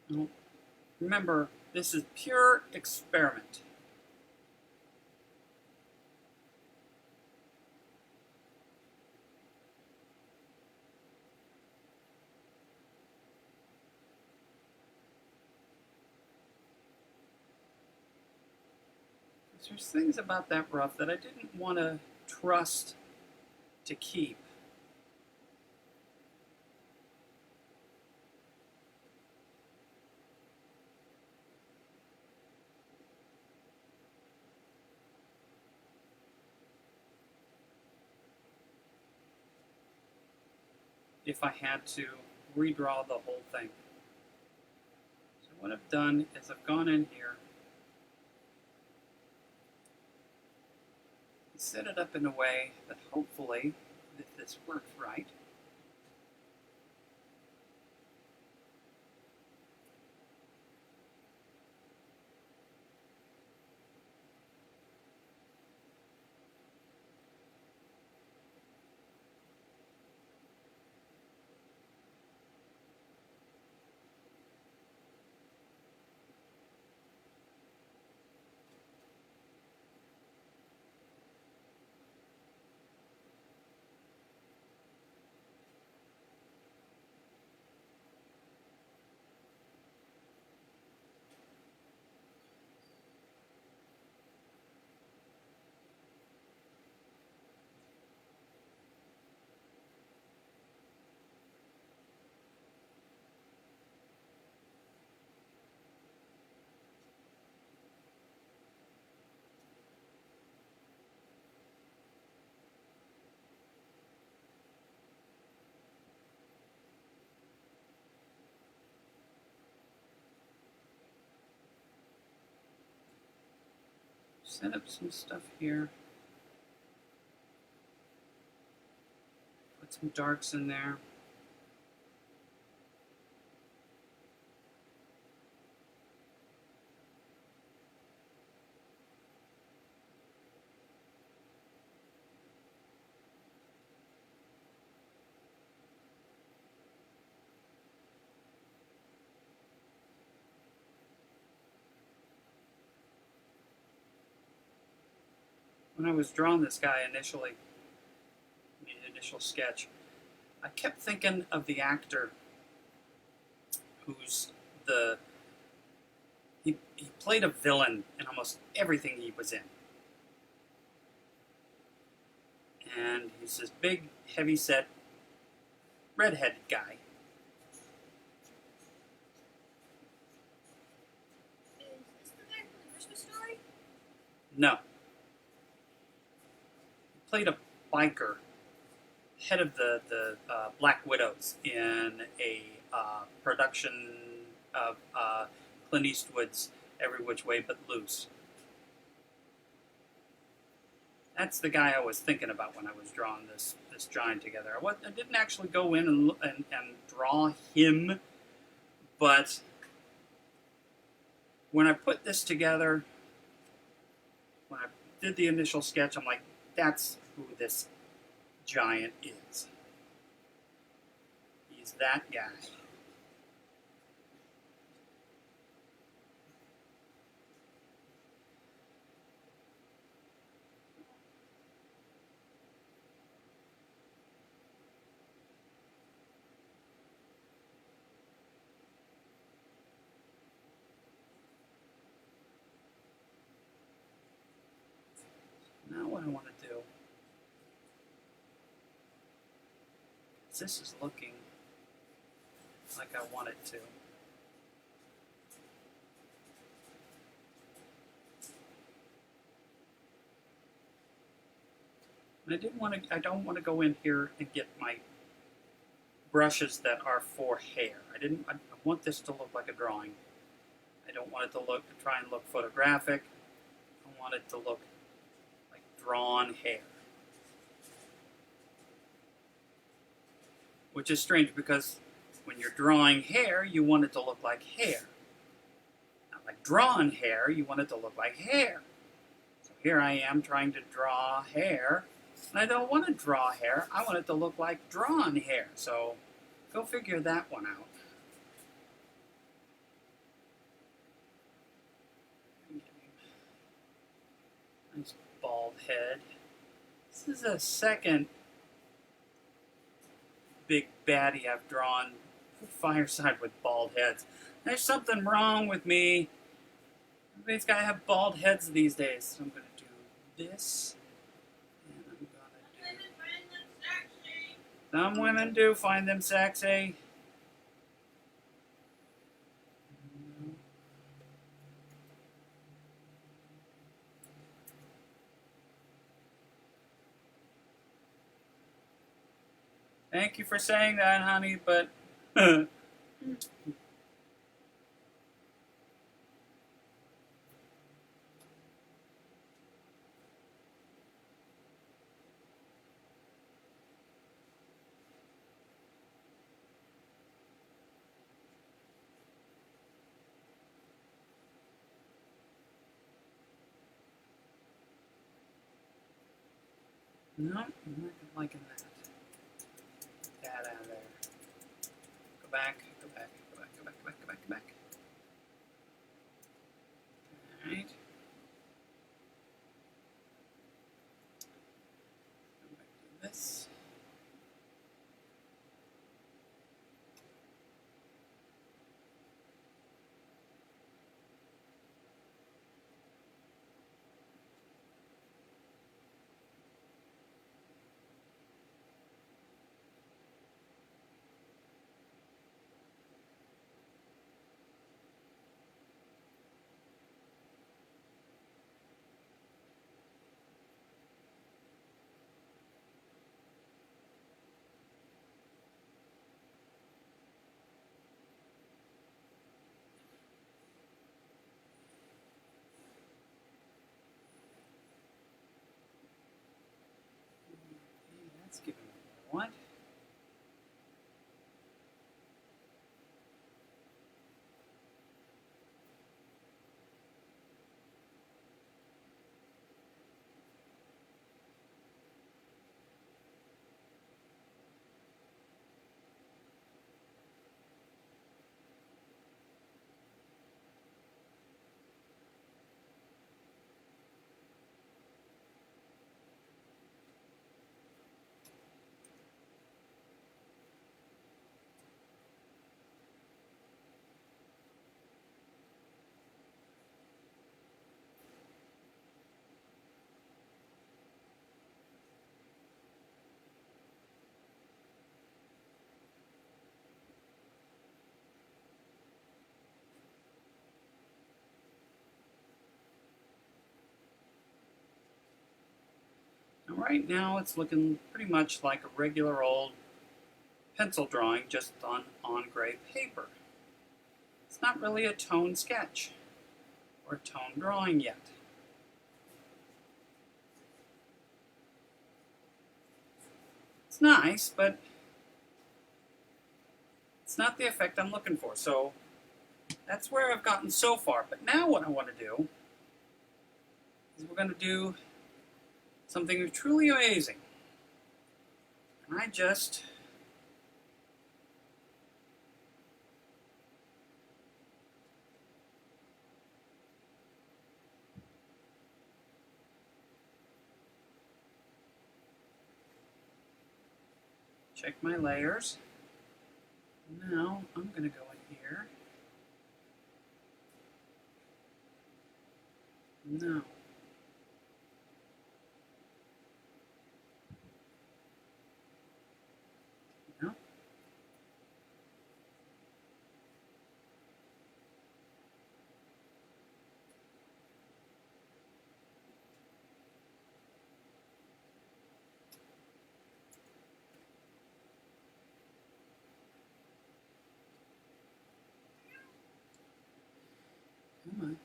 No. Remember, this is pure experiment. There's things about that rough that I didn't want to trust to keep. If I had to redraw the whole thing. So what I've done is I've gone in here and set it up in a way that hopefully, if this works right, set up some stuff here. Put some darks in there. When I was drawing this guy initially, the initial sketch, I kept thinking of the actor who's he played a villain in almost everything he was in. And he's this big, heavy-set, redheaded guy. Is this the guy from the Christmas Story? No. He played a biker, head of the Black Widows in a production of Clint Eastwood's Every Which Way But Loose. That's the guy I was thinking about when I was drawing this giant together. I didn't actually go in and draw him, but when I put this together, when I did the initial sketch, I'm like, that's who this giant is. He's that guy. Now what I want to do is this is looking like I want it to. And I don't want to go in here and get my brushes that are for hair. I want this to look like a drawing. I don't want it to try and look photographic. I want it to look like drawn hair. Which is strange because when you're drawing hair, you want it to look like hair. Not like drawn hair, you want it to look like hair. So here I am trying to draw hair, and I don't want to draw hair, I want it to look like drawn hair. So go figure that one out. Nice bald head. This is the second big baddie I've drawn fireside with bald heads. There's something wrong with me. Everybody's got to have bald heads these days. So I'm going to do this. And I'm going to do... Some women do find them sexy. Thank you for saying that, honey, but... No, I'm not liking that. Get that out of there. Go back, go back, go back, go back, go back, go back, go back. Alright. Go back to this. That's giving me what? Now, right now it's looking pretty much like a regular old pencil drawing, just done on gray paper. It's not really a tone sketch or a tone drawing yet. It's nice, but it's not the effect I'm looking for. So that's where I've gotten so far. But now what I want to do is we're going to do something truly amazing. And I just check my layers. Now I'm going to go in here. No. No. Come on.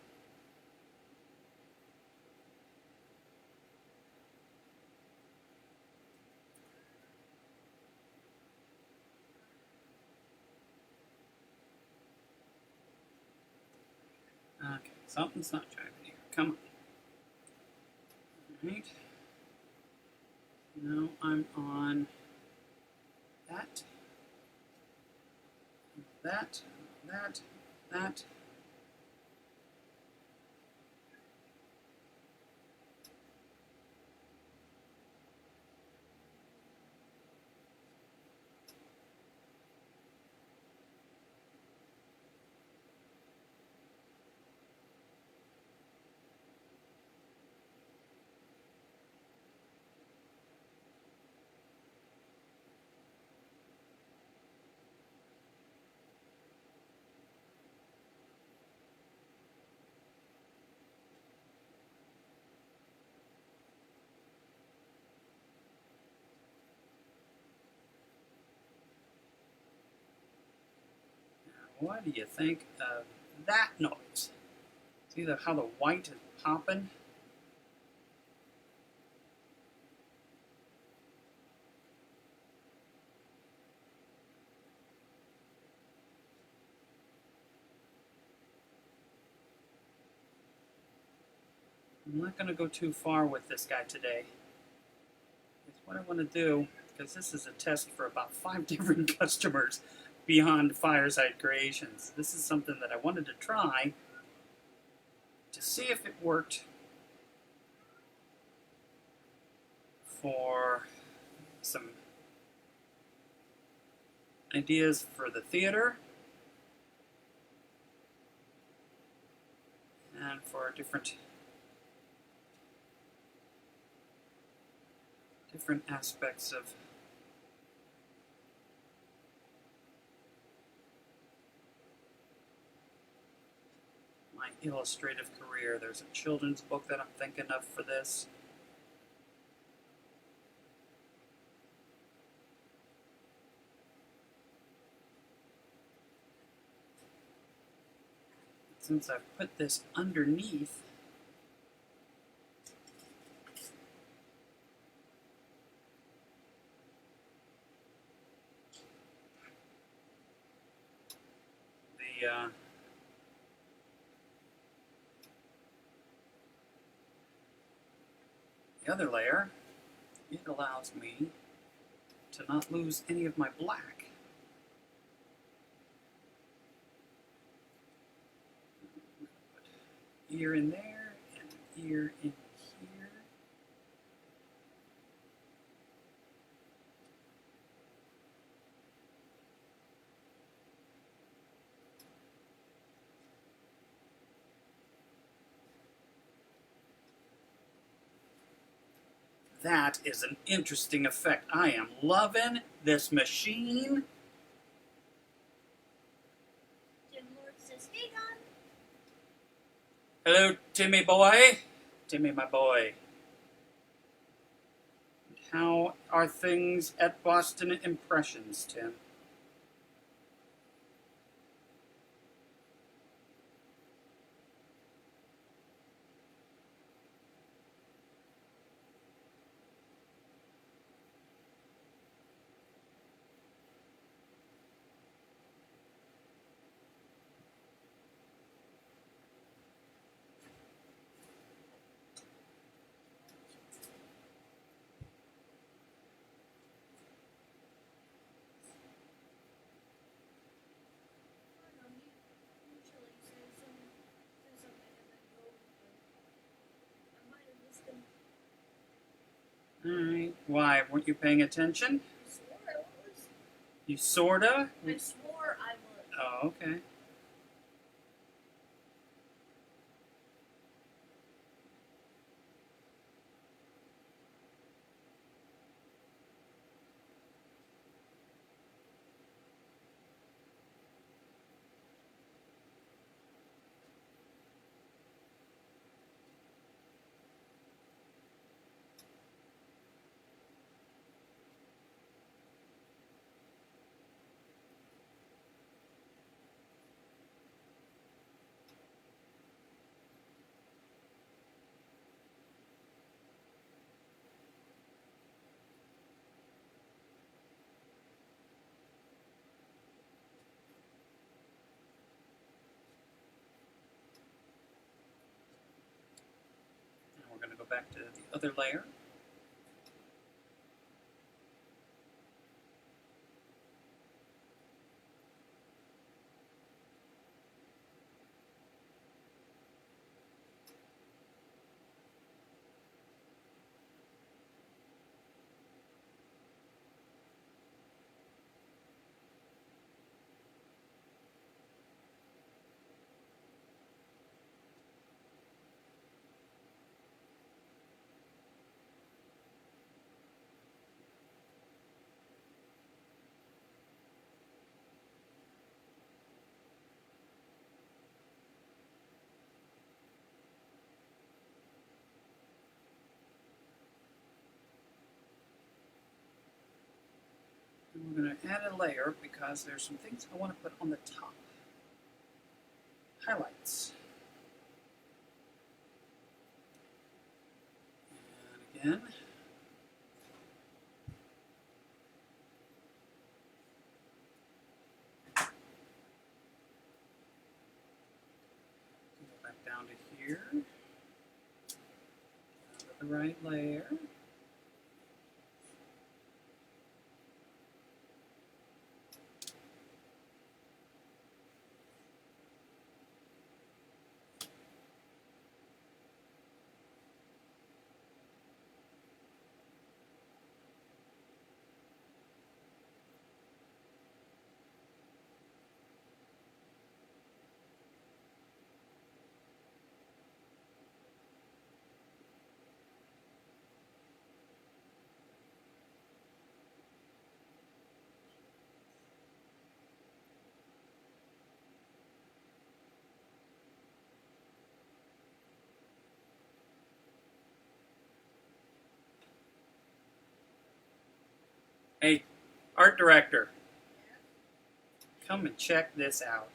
Okay, something's not driving here. Come on. Alright. Now I'm on that, that, that. What do you think of that noise? See how the white is popping? I'm not going to go too far with this guy today. It's what I want to do, because this is a test for about 5 different customers beyond Fireside Creations. This is something that I wanted to try to see if it worked for some ideas for the theater and for different aspects of my illustrative career. There's a children's book that I'm thinking of for this. Since I've put this underneath, the other layer, it allows me to not lose any of my black. Put ear in there and ear in here. That is an interesting effect. I am loving this machine. Tim Lord says, "Hey, Don." Hello, Timmy boy. Timmy, my boy. How are things at Boston Impressions, Tim? Why, weren't you paying attention? I swore I was. You sorta? I swore I was. Oh, okay. Now we're going to go back to the other layer. And we're going to add a layer because there's some things I want to put on the top. Highlights. And again. Go back down to here. Down to the right layer. Hey, art director, come and check this out.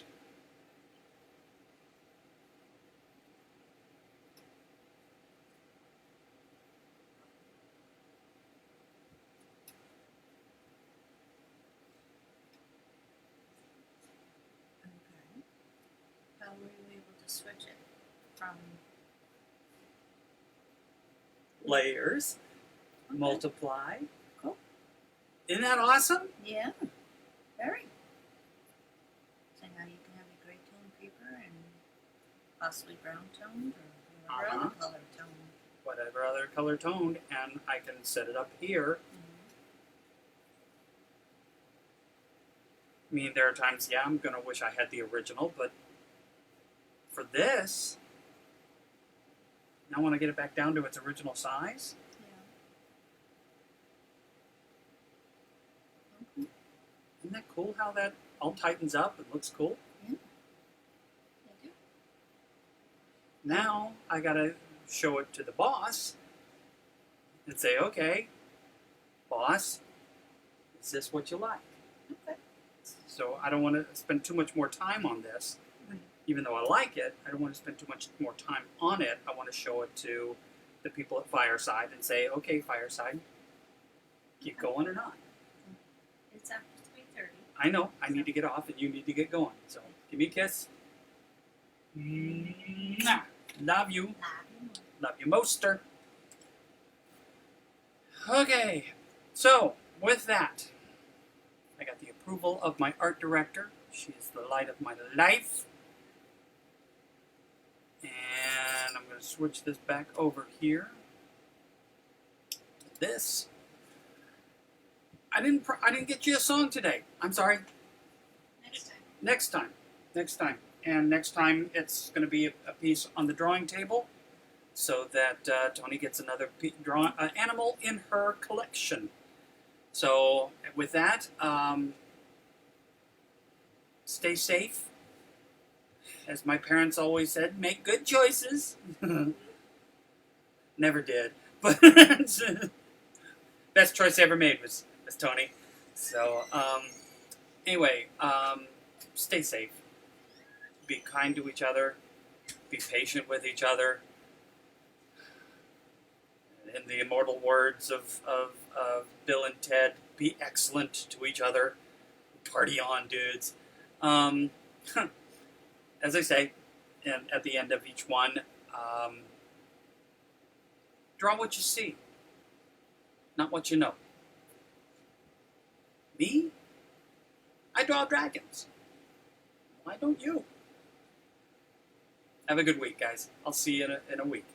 Okay. How were you able to switch it from? Layers, Okay. multiply. Cool. Isn't that awesome? Yeah. Very. So now you can have a gray tone paper and possibly brown toned or whatever other color tone. Whatever other color toned, and I can set it up here. I mean, there are times, yeah, I'm going to wish I had the original, but for this, now I want to get it back down to its original size. Yeah. Okay. Isn't that cool how that all tightens up and looks cool? Yeah. I do. Now I got to show it to the boss and say, okay, boss, is this what you like? Okay. So I don't want to spend too much more time on this. Right. Even though I like it, I don't want to spend too much more time on it. I want to show it to the people at Fireside and say, okay, Fireside, keep going or not. It's after 3:30. I know, I need to get off and you need to get going. So give me a kiss. Mwah. Love you. Love you, moster. Okay, so with that, I got the approval of my art director. She is the light of my life. And I'm going to switch this back over here to this. I didn't get you a song today. I'm sorry. Next time. Next time, and next time it's going to be a piece on the drawing table, so that Tony gets another animal in her collection. So with that, stay safe. As my parents always said, make good choices. Never did, but best choice I ever made was Tony. So anyway, stay safe. Be kind to each other. Be patient with each other. In the immortal words of Bill and Ted, be excellent to each other. Party on, dudes. As I say, and at the end of each one, draw what you see, not what you know. Me? I draw dragons. Why don't you? Have a good week, guys. I'll see you in a week.